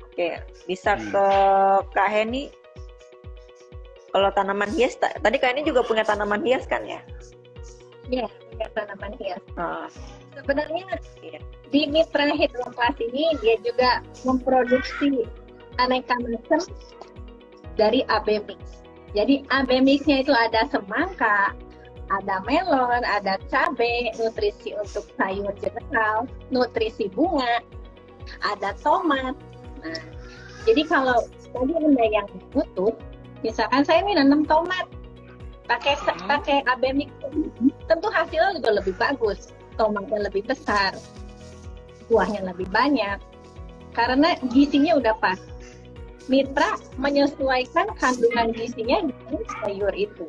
Oke, bisa ke Kak Heni. Kalau tanaman hias, tadi Kak Heni juga punya tanaman hias kan ya? Iya, punya tanaman hias. Sebenarnya di Mitra Hydroclass ini dia juga memproduksi aneka macam dari AB mix. Jadi AB mix-nya itu ada semangka, ada melon, ada cabai, nutrisi untuk sayur general, nutrisi bunga, ada tomat. Nah, jadi kalau tadi Anda yang butuh, misalkan saya ini nanam tomat, pakai AB mix, tentu hasilnya juga lebih bagus, tomatnya lebih besar, buahnya lebih banyak, karena gizinya udah pas. Mitra menyesuaikan kandungan gizinya dengan sayur itu.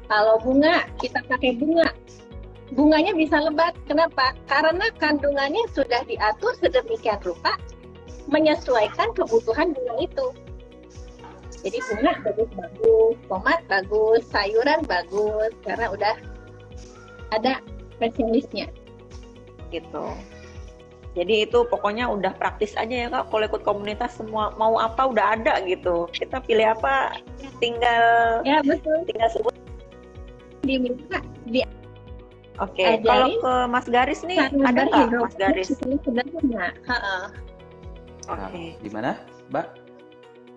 Kalau bunga, kita pakai bunganya bisa lebat. Kenapa? Karena kandungannya sudah diatur sedemikian rupa menyesuaikan kebutuhan bunga itu. Jadi bunga bagus, tomat bagus, sayuran bagus, karena udah ada spesialisnya. Gitu. Jadi itu pokoknya udah praktis aja ya Kak. Kalau ikut komunitas semua mau apa udah ada gitu. Kita pilih apa tinggal tinggal sebut. Diminta Oke. Kalau ke Mas Garis nih ada nggak Mas Garis? Sederhana. Oke. Gimana, Mbak?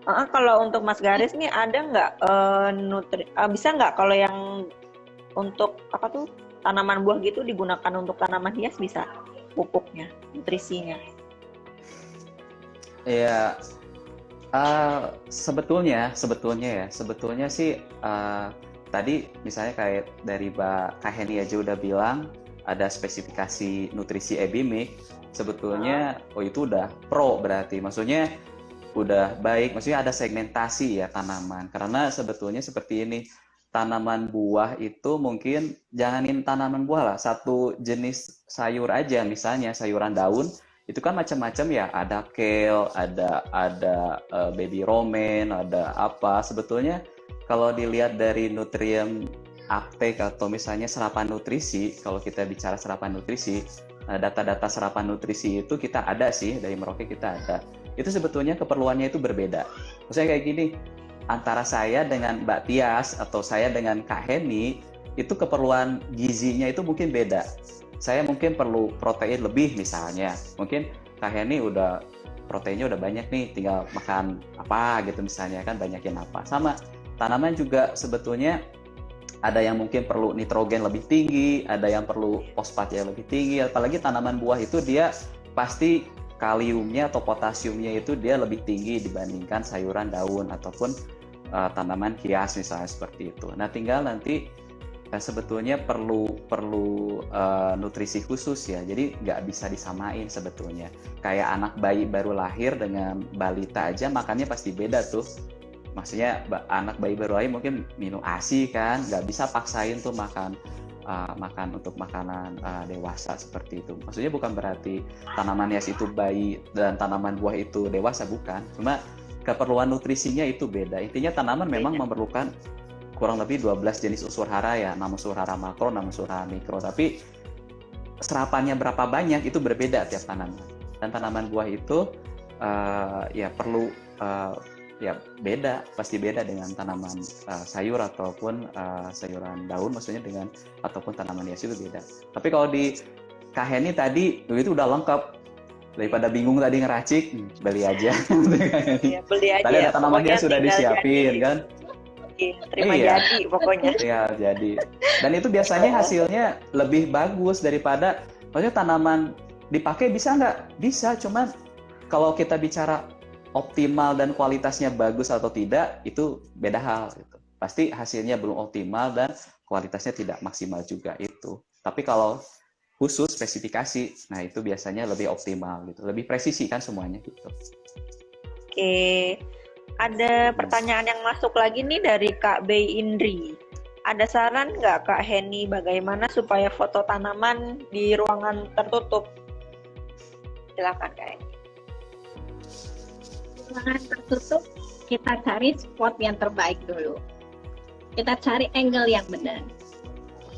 Kalau untuk Mas Garis nih ada nggak bisa nggak kalau yang untuk apa tuh tanaman buah gitu digunakan untuk tanaman hias bisa? Pupuknya, nutrisinya. Ya, sebetulnya sih tadi misalnya kayak dari Kak Heni aja udah bilang ada spesifikasi nutrisi Ebimik. Sebetulnya itu udah pro berarti, maksudnya udah baik, maksudnya ada segmentasi ya tanaman. Karena sebetulnya seperti ini, tanaman buah itu mungkin janganin tanaman buah lah, satu jenis sayur aja, misalnya sayuran daun itu kan macam-macam ya, ada kale, ada baby romaine, ada apa. Sebetulnya kalau dilihat dari nutrien uptake atau misalnya serapan nutrisi, kalau kita bicara serapan nutrisi, data-data serapan nutrisi itu kita ada sih, dari Merauke kita ada. Itu sebetulnya keperluannya itu berbeda. Maksudnya kayak gini, antara saya dengan Mbak Tias atau saya dengan Kak Heni, itu keperluan gizinya itu mungkin beda. Saya mungkin perlu protein lebih misalnya, mungkin Kak Heni udah proteinnya udah banyak nih, tinggal makan apa gitu misalnya kan, banyakin apa. Sama tanaman juga sebetulnya ada yang mungkin perlu nitrogen lebih tinggi, ada yang perlu fosfatnya lebih tinggi, apalagi tanaman buah itu dia pasti kaliumnya atau potasiumnya itu dia lebih tinggi dibandingkan sayuran, daun ataupun tanaman hias misalnya seperti itu. Nah, tinggal nanti sebetulnya perlu nutrisi khusus ya, jadi nggak bisa disamain sebetulnya. Kayak anak bayi baru lahir dengan balita aja makannya pasti beda tuh. Maksudnya anak bayi baru lahir mungkin minum ASI kan, nggak bisa paksain tuh makan untuk makanan dewasa seperti itu. Maksudnya bukan berarti tanaman hias itu bayi dan tanaman buah itu dewasa, bukan. Cuma keperluan nutrisinya itu beda. Intinya tanaman memang memerlukan kurang lebih 12 jenis unsur hara ya, 6 unsur hara makro, 6 unsur hara mikro. Tapi serapannya berapa banyak itu berbeda tiap tanaman. Dan tanaman buah itu ya perlu ya beda, pasti beda dengan tanaman sayur ataupun sayuran daun, maksudnya dengan ataupun tanaman hias itu beda. Tapi kalau di Kak Heni tadi itu udah lengkap. Daripada bingung tadi ngeracik, beli aja. Ya, beli aja. Tadi ada tanaman hias sudah disiapin kan. Terima jadi pokoknya. Iya, jadi. Dan itu biasanya hasilnya lebih bagus daripada, maksudnya tanaman dipakai bisa nggak? Bisa, cuman kalau kita bicara optimal dan kualitasnya bagus atau tidak, itu beda hal. Gitu. Pasti hasilnya belum optimal dan kualitasnya tidak maksimal juga itu. Tapi kalau khusus spesifikasi, nah itu biasanya lebih optimal gitu, lebih presisi kan semuanya gitu. Oke. Ada pertanyaan yang masuk lagi nih dari Kak Bey Indri. Ada saran nggak Kak Heni bagaimana supaya foto tanaman di ruangan tertutup? Silakan Kak Heni. Ruangan tertutup, kita cari spot yang terbaik dulu. Kita cari angle yang benar.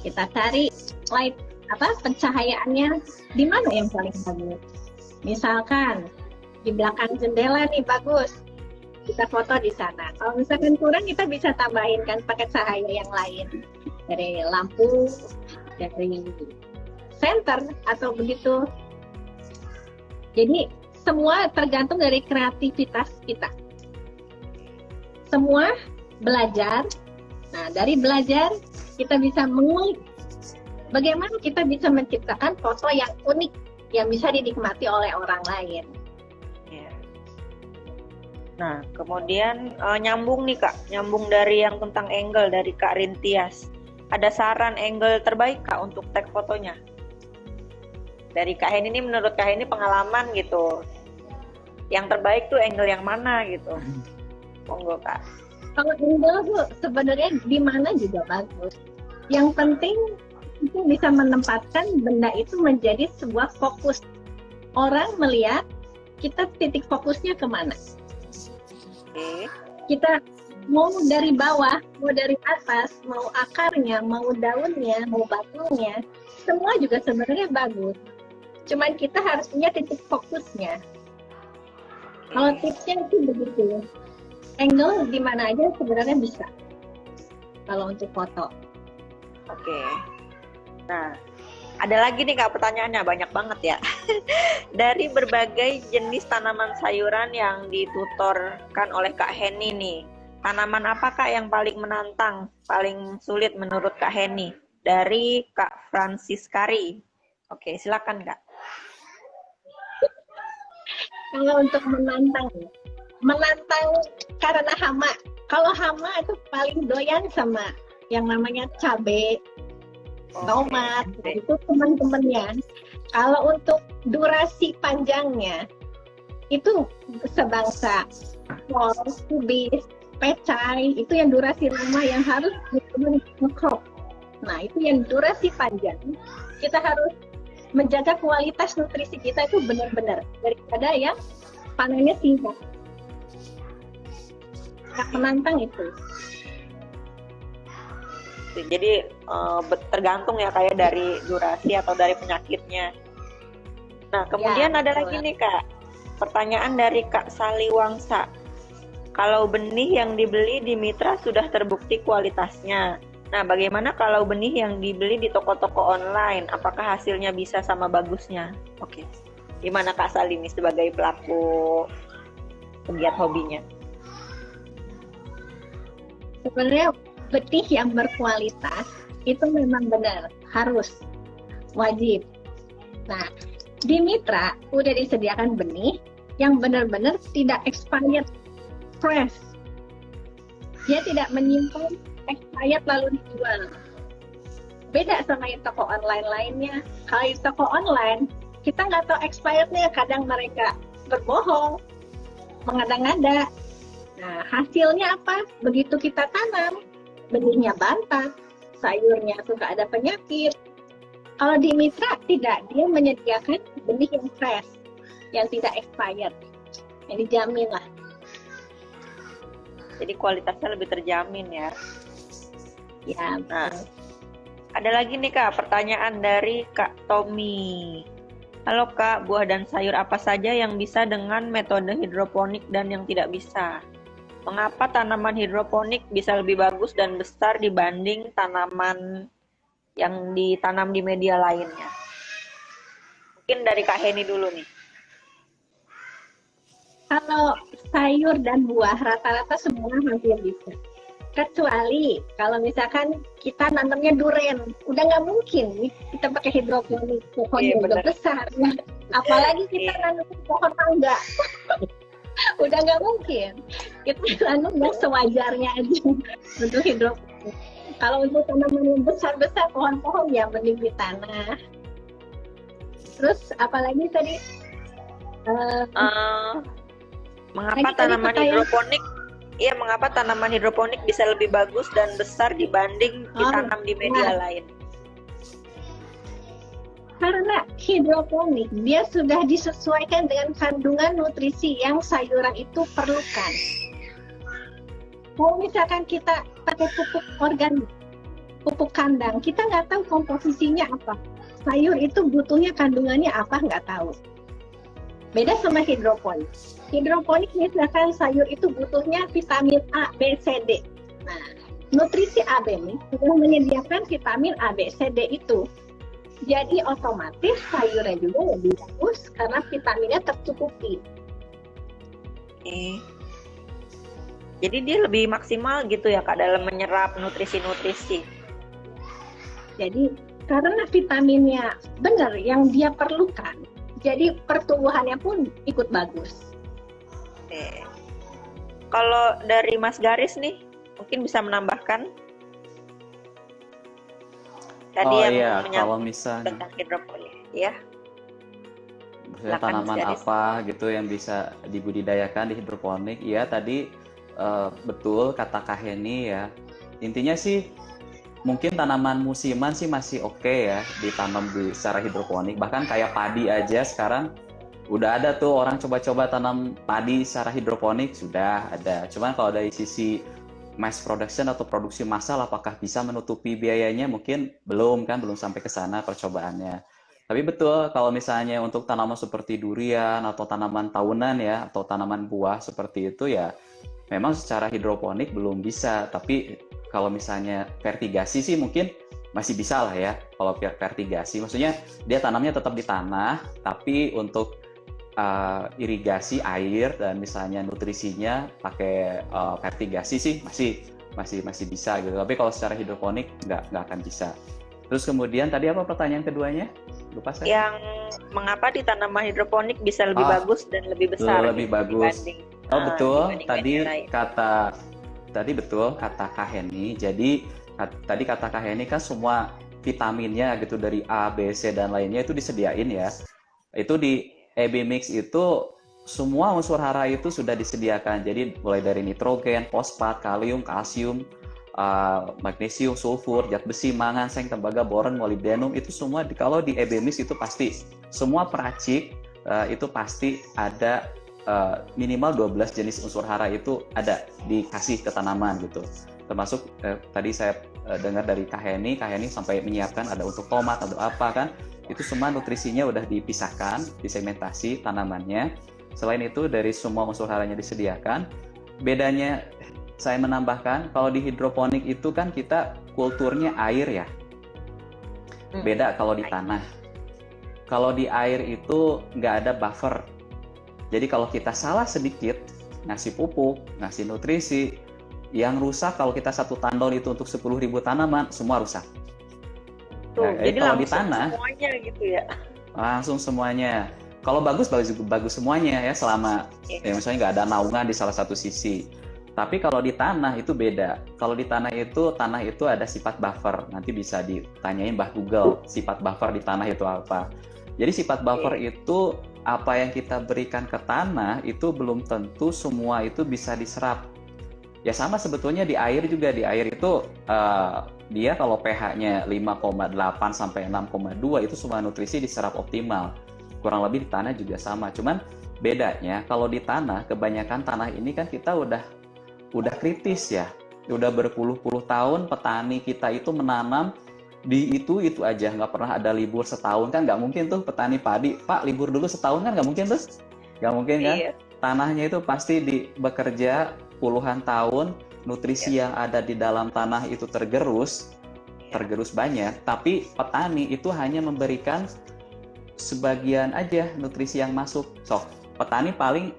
Kita cari light pencahayaannya di mana yang paling bagus. Misalkan di belakang jendela nih bagus, kita foto di sana. Kalau misalkan kurang, kita bisa tambahin kan pakai cahaya yang lain, dari lampu, dari center atau begitu. Jadi semua tergantung dari kreativitas kita. Semua belajar. Nah, dari belajar kita bisa mengulik bagaimana kita bisa menciptakan foto yang unik yang bisa dinikmati oleh orang lain. Nah, kemudian nyambung nih Kak, nyambung dari yang tentang angle dari Kak Rintias. Ada saran angle terbaik Kak untuk tag fotonya? Dari Kak Heni ini, menurut Kak Heni pengalaman gitu, yang terbaik tuh angle yang mana gitu? Monggo Kak. Kalau angle tuh sebenarnya di mana juga bagus. Yang penting itu bisa menempatkan benda itu menjadi sebuah fokus. Orang melihat kita titik fokusnya kemana. Kita mau dari bawah, mau dari atas, mau akarnya, mau daunnya, mau batangnya, semua juga sebenarnya bagus. Cuman kita harus punya titik fokusnya. Kalau tipsnya itu begitu. Angle di mana aja sebenarnya bisa. Kalau untuk foto. Oke. Nah, ada lagi nih Kak pertanyaannya, banyak banget ya. Dari berbagai jenis tanaman sayuran yang ditutorkan oleh Kak Heni nih, tanaman apa Kak yang paling menantang, paling sulit menurut Kak Heni? Dari Kak Franciskari. Oke, silakan Kak. Kalau untuk menantang karena hama. Kalau hama itu paling doyan sama yang namanya cabai, tomat, itu teman-temannya. Kalau untuk durasi panjangnya, itu sebangsa kol, kubis, pecai, itu yang durasi lama yang harus nge-crop. Nah, itu yang durasi panjang. Kita harus menjaga kualitas nutrisi kita itu benar-benar daripada yang panennya singkat. Yang menantang itu. Jadi tergantung ya kayak dari durasi atau dari penyakitnya. Nah, kemudian Ya, ada betul. lagi nih Kak, pertanyaan dari Kak Saliwangsa. Kalau benih yang dibeli di Mitra sudah terbukti kualitasnya, Nah, bagaimana kalau benih yang dibeli di toko-toko online? Apakah hasilnya bisa sama bagusnya? Oke. Gimana Kak Salini sebagai pelaku pegiat hobinya? Sebenarnya benih yang berkualitas itu memang benar, harus, wajib. Nah, di Mitra udah disediakan benih yang benar-benar tidak expired, fresh. Dia tidak menyimpan expired lalu dijual. Beda sama yang toko online lainnya. Kalau di toko online, kita nggak tahu expirednya, kadang mereka berbohong, mengada-ngada. Nah, hasilnya apa? Begitu kita tanam, benihnya bantat, sayurnya suka ada penyakit. Kalau di Mitra tidak, dia menyediakan benih yang fresh, yang tidak expired, yang dijamin lah. Jadi kualitasnya lebih terjamin ya. Ya, Nah, ada lagi nih Kak, pertanyaan dari Kak Tommy. Halo Kak, buah dan sayur apa saja yang bisa dengan metode hidroponik dan yang tidak bisa? Mengapa tanaman hidroponik bisa lebih bagus dan besar dibanding tanaman yang ditanam di media lainnya? Mungkin dari Kak Heni dulu nih. kalau sayur dan buah rata-rata semua hampir bisa. Kecuali kalau misalkan kita nanamnya duren, udah nggak mungkin kita pakai hidroponik, pohonnya Iya, udah bener. besar. Nah, apalagi kita nanam pohon mangga, udah nggak mungkin. Kita nanam yang sewajarnya aja untuk hidroponik. Kalau untuk tanaman yang besar-besar, pohon-pohon ya mending di tanah. Terus apalagi tadi? Mengapa Tadi tanaman pertanyaan- hidroponik mengapa tanaman hidroponik bisa lebih bagus dan besar dibanding ditanam di media lain? Karena hidroponik dia sudah disesuaikan dengan kandungan nutrisi yang sayuran itu perlukan. Kalau misalkan kita pakai pupuk organik, pupuk kandang, kita nggak tahu komposisinya apa. Sayur itu butuhnya kandungannya apa, nggak tahu. Beda sama hidroponik. Hidroponik misalkan sayur itu butuhnya vitamin A, B, C, D. Nah, nutrisi AB ini sudah menyediakan vitamin A, B, C, D itu. Jadi otomatis sayurnya juga lebih bagus karena vitaminnya tercukupi. Jadi dia lebih maksimal gitu ya Kak dalam menyerap nutrisi-nutrisi. Jadi karena vitaminnya benar yang dia perlukan, jadi pertumbuhannya pun ikut bagus. Oke. Kalau dari Mas Garis nih, mungkin bisa menambahkan tadi Oh yang iya, menyangkut kalau misalnya tentang hidroponik, ya. misalnya Silakan, tanaman Mas Garis. apa gitu yang bisa dibudidayakan di hidroponik, ya tadi betul kata Kak Heni ya. Intinya sih mungkin tanaman musiman sih masih oke ya ditanam secara hidroponik. Bahkan kayak padi aja sekarang udah ada tuh orang coba-coba tanam padi secara hidroponik, sudah ada. Cuman kalau dari sisi mass production atau produksi massal apakah bisa menutupi biayanya, mungkin belum sampai ke sana percobaannya. Tapi betul kalau misalnya untuk tanaman seperti durian atau tanaman tahunan ya atau tanaman buah seperti itu ya memang secara hidroponik belum bisa. Tapi kalau misalnya vertigasi sih mungkin masih bisa lah ya. Kalau vertigasi maksudnya dia tanamnya tetap di tanah tapi untuk irigasi air dan misalnya nutrisinya pakai vertigasi sih masih bisa gitu. Tapi kalau secara hidroponik nggak akan bisa. Terus kemudian tadi apa pertanyaan keduanya? Lupa saya. Yang mengapa di tanaman hidroponik bisa lebih bagus dan lebih besar lebih bagus. dibanding Betul. lain. Tadi betul kata Kak Heni. Jadi tadi kata Kak Heni kan semua vitaminnya gitu dari A, B, C dan lainnya itu disediain ya. Itu di EB Mix itu semua unsur hara itu sudah disediakan. Jadi mulai dari nitrogen, fosfat, kalium, kalsium, magnesium, sulfur, zat besi, mangan, seng, tembaga, boron, molybdenum itu semua kalau di EB Mix itu pasti semua peracik itu pasti ada minimal 12 jenis unsur hara itu ada dikasih ke tanaman gitu. Termasuk tadi saya dengar dari Kak Heni sampai menyiapkan ada untuk tomat atau apa kan. Itu semua nutrisinya udah dipisahkan, disegmentasi tanamannya. Selain itu dari semua unsur haranya disediakan. Bedanya saya menambahkan, kalau di hidroponik itu kan kita kulturnya air ya. Beda kalau di tanah. Kalau di air itu nggak ada buffer. Jadi kalau kita salah sedikit, ngasih pupuk, ngasih nutrisi, yang rusak kalau kita satu tandon itu untuk 10.000 tanaman, semua rusak. Tuh, Ya, jadi kalau di langsung tanah, semuanya gitu ya. langsung semuanya. Kalau bagus semuanya ya, selama ya misalnya nggak ada naungan di salah satu sisi. Tapi kalau di tanah itu beda. Kalau di tanah itu ada sifat buffer. Nanti bisa ditanyain Mbah Google, sifat buffer di tanah itu apa. Jadi sifat buffer itu apa yang kita berikan ke tanah itu belum tentu semua itu bisa diserap. Ya sama sebetulnya di air juga. Di air itu dia kalau pH-nya 5,8 sampai 6,2 itu semua nutrisi diserap optimal. Kurang lebih di tanah juga sama. Cuman bedanya kalau di tanah, kebanyakan tanah ini kan kita udah kritis ya. Udah berpuluh-puluh tahun petani kita itu menanam di itu aja, nggak pernah ada libur setahun kan, nggak mungkin tuh petani padi, Pak libur dulu setahun kan nggak mungkin tuh, nggak mungkin kan? Iya. Tanahnya itu pasti bekerja puluhan tahun, nutrisi yang ada di dalam tanah itu tergerus banyak, tapi petani itu hanya memberikan sebagian aja nutrisi yang masuk. So, petani paling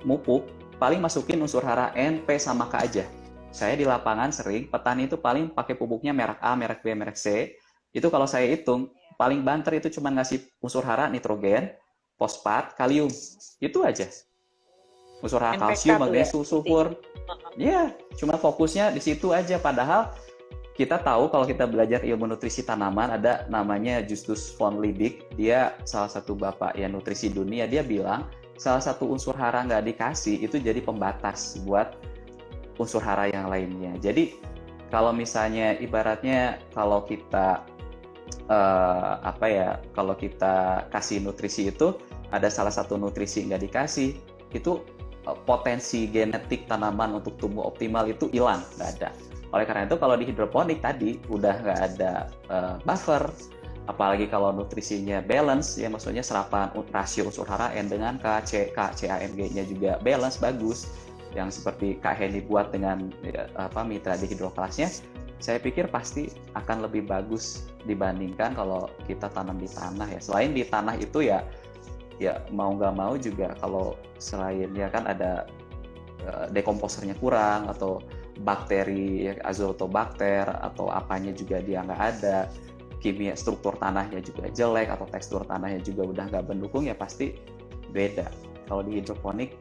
masukin unsur hara N, P sama K aja. Saya di lapangan sering petani itu paling pakai pupuknya merek A, merek B, merek C. Itu kalau saya hitung, paling banter itu cuma ngasih unsur hara nitrogen, fosfat, kalium. Itu aja. Unsur hara kalsium, magnesium, sulfur. Ya, cuma fokusnya di situ aja. Padahal kita tahu kalau kita belajar ilmu nutrisi tanaman, ada namanya Justus von Liebig. Dia salah satu bapak ya nutrisi dunia. Dia bilang, salah satu unsur hara nggak dikasih, itu jadi pembatas buat unsur hara yang lainnya. Jadi, kalau misalnya ibaratnya kalau kita kalau kita kasih nutrisi itu ada salah satu nutrisi nggak dikasih, itu potensi genetik tanaman untuk tumbuh optimal itu hilang, nggak ada. Oleh karena itu kalau di hidroponik tadi udah nggak ada buffer, apalagi kalau nutrisinya balance, ya maksudnya serapan rasio unsur hara N dengan K, CAMG-nya juga balance bagus, yang seperti Kak Henny buat dengan mitra di hidroklasnya, saya pikir pasti akan lebih bagus dibandingkan kalau kita tanam di tanah ya. Selain di tanah itu ya mau nggak mau juga kalau selain ya kan ada dekomposernya kurang atau bakteri azotobakter atau apanya juga dia nggak ada, kimia struktur tanahnya juga jelek atau tekstur tanahnya juga udah nggak mendukung, ya pasti beda. Kalau di hidroponik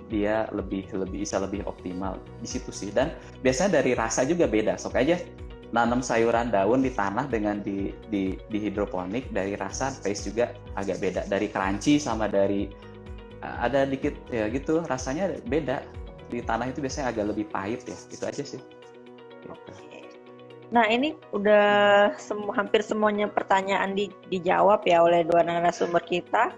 dia bisa lebih optimal di situ sih. Dan biasanya dari rasa juga beda. Sok aja nanam sayuran daun di tanah dengan di hidroponik, dari rasa taste juga agak beda. Dari crunchy sama dari ada dikit ya gitu, rasanya beda. Di tanah itu biasanya agak lebih pahit ya. Itu aja sih. Gitu. Nah, ini udah hampir semuanya pertanyaan dijawab ya oleh dua narasumber kita.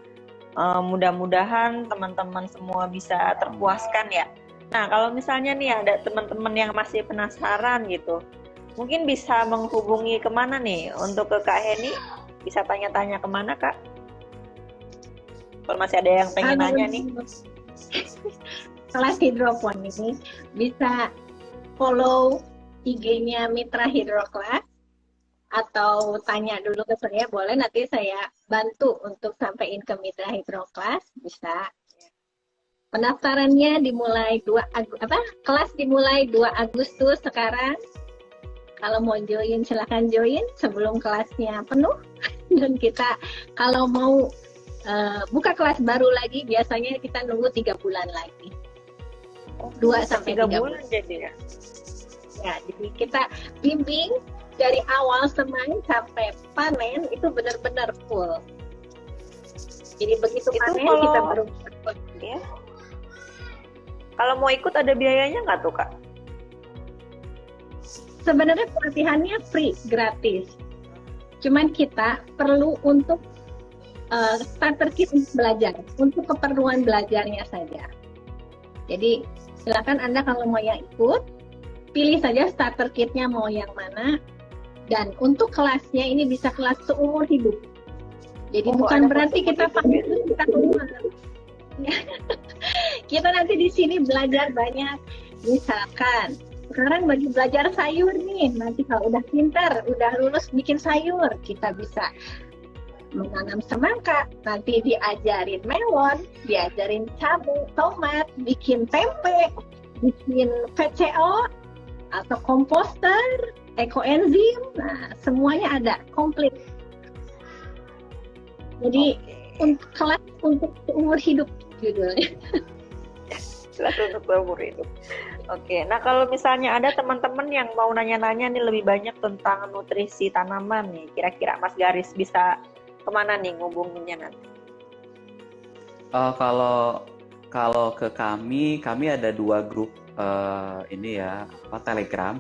Mudah-mudahan teman-teman semua bisa terpuaskan ya. Nah, kalau misalnya nih ada teman-teman yang masih penasaran gitu, mungkin bisa menghubungi kemana nih? Untuk ke Kak Henny, bisa tanya-tanya kemana Kak? Kalau masih ada yang pengen nanya nih. Kelas hidroponik ini bisa follow IG-nya Mitra Hidroklas, atau tanya dulu ke saya, boleh, nanti saya bantu untuk sampaikan ke Mitra Hidroklas, bisa. Pendaftarannya dimulai kelas dimulai 2 Agustus sekarang. Kalau mau join silahkan join sebelum kelasnya penuh. Dan kita kalau mau buka kelas baru lagi, biasanya kita nunggu 3 bulan lagi. 2 sampai 3 bulan jadi ya. Ya, jadi kita bimbing dari awal semai sampai panen itu benar-benar full. Jadi begitu panen kita baru ya. Kalau mau ikut ada biayanya nggak tuh Kak? Sebenarnya pelatihannya free, gratis. Cuman kita perlu untuk starter kit belajar, untuk keperluan belajarnya saja. Jadi silakan Anda kalau mau yang ikut, pilih saja starter kitnya mau yang mana. Dan untuk kelasnya ini bisa kelas seumur hidup. Jadi bukan berarti kita pakai kita keluar. Kita nanti di sini belajar banyak. Misalkan sekarang lagi belajar sayur nih. Nanti kalau udah pintar, udah lulus bikin sayur, kita bisa menanam semangka. Nanti diajarin melon, diajarin cabai, tomat, bikin tempe, bikin PCO atau komposter, ekoenzim. Nah, semuanya ada, komplit. Jadi untuk kelas untuk seumur hidup judulnya. Kelas untuk seumur hidup. Oke, nah kalau misalnya ada teman-teman yang mau nanya-nanya nih lebih banyak tentang nutrisi tanaman nih, kira-kira Mas Garis bisa kemana nih ngubunginnya nanti? Kalau ke kami ada 2 grup ini ya, Telegram.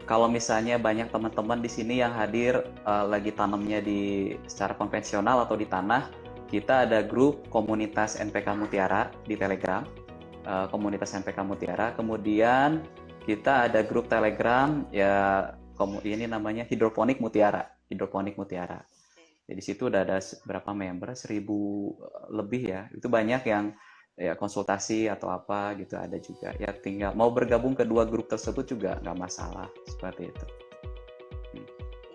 Kalau misalnya banyak teman-teman di sini yang hadir lagi tanamnya secara konvensional atau di tanah, kita ada grup komunitas NPK Mutiara di Telegram, komunitas NPK Mutiara. Kemudian kita ada grup Telegram ya, ini namanya Hidroponik Mutiara. Jadi di situ udah ada berapa member, 1000 lebih ya. Itu banyak yang ya konsultasi atau apa gitu, ada juga ya, tinggal mau bergabung ke 2 grup tersebut juga nggak masalah, seperti itu.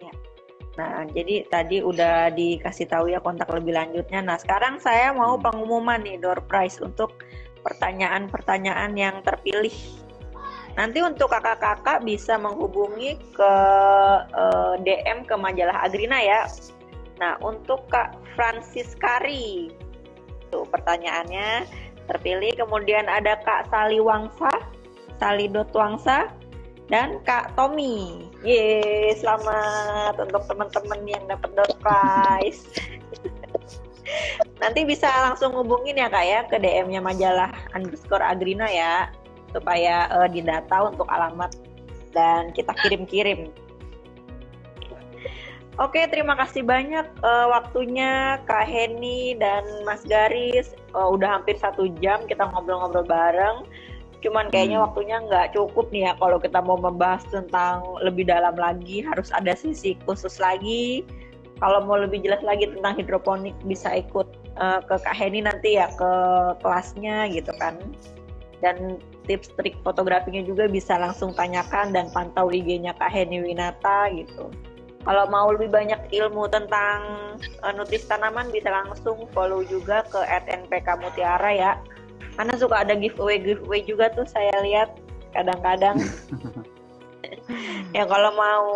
Ya. Nah, jadi tadi udah dikasih tahu ya kontak lebih lanjutnya. Nah, sekarang saya mau pengumuman nih door prize untuk pertanyaan-pertanyaan yang terpilih. Nanti untuk kakak-kakak bisa menghubungi ke DM ke majalah Agrina ya. Nah, untuk Kak Franciskari, tuh pertanyaannya terpilih. Kemudian ada Kak Sali.Wangsa, dan Kak Tommy. Yeay, selamat untuk teman-teman yang dapat door prize. Nanti bisa langsung hubungin ya Kak ya ke DM-nya majalah _Agrina ya, supaya didata untuk alamat dan kita kirim-kirim. Oke, terima kasih banyak waktunya Kak Heni dan Mas Garis. Udah hampir 1 jam kita ngobrol-ngobrol bareng. Cuman kayaknya waktunya nggak cukup nih ya kalau kita mau membahas tentang lebih dalam lagi. Harus ada sesi khusus lagi. Kalau mau lebih jelas lagi tentang hidroponik bisa ikut ke Kak Heni nanti ya ke kelasnya gitu kan. Dan tips trik fotografinya juga bisa langsung tanyakan dan pantau IG-nya Kak Heni Winata gitu. Kalau mau lebih banyak ilmu tentang nutrisi tanaman bisa langsung follow juga ke @npkmutiara ya. Karena suka ada giveaway juga tuh saya lihat kadang-kadang. Ya kalau mau,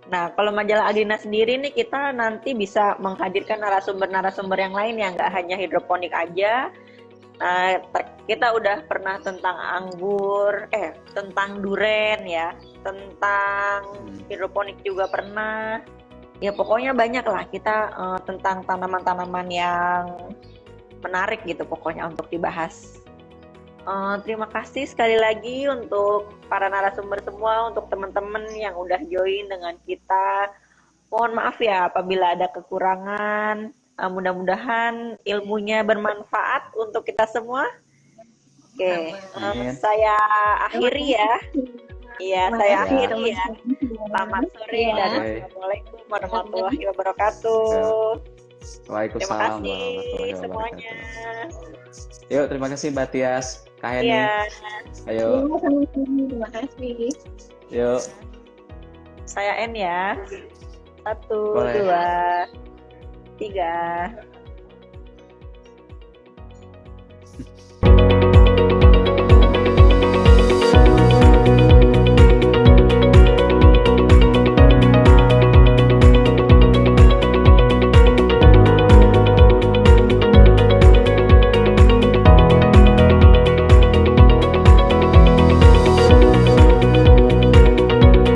nah kalau majalah Agrina sendiri nih kita nanti bisa menghadirkan narasumber-narasumber yang lain yang nggak hanya hidroponik aja. Kita udah pernah tentang anggur, tentang duren ya, tentang hidroponik juga pernah. Ya pokoknya banyak lah kita tentang tanaman-tanaman yang menarik gitu pokoknya untuk dibahas. Terima kasih sekali lagi untuk para narasumber semua, untuk teman-teman yang udah join dengan kita. Mohon maaf ya apabila ada kekurangan. Mudah-mudahan ilmunya bermanfaat untuk kita semua. Oke, saya akhiri ya. Iya, saya akhiri ya. Selamat sore dan assalamualaikum warahmatullahi wabarakatuh. Waalaikumsalam. Terima kasih semuanya. Yuk, terima kasih Mbak Tias, Kak Heni. Iya. Ayo. Terima kasih. Yuk. Saya N ya. 1, Boleh. 2, 3.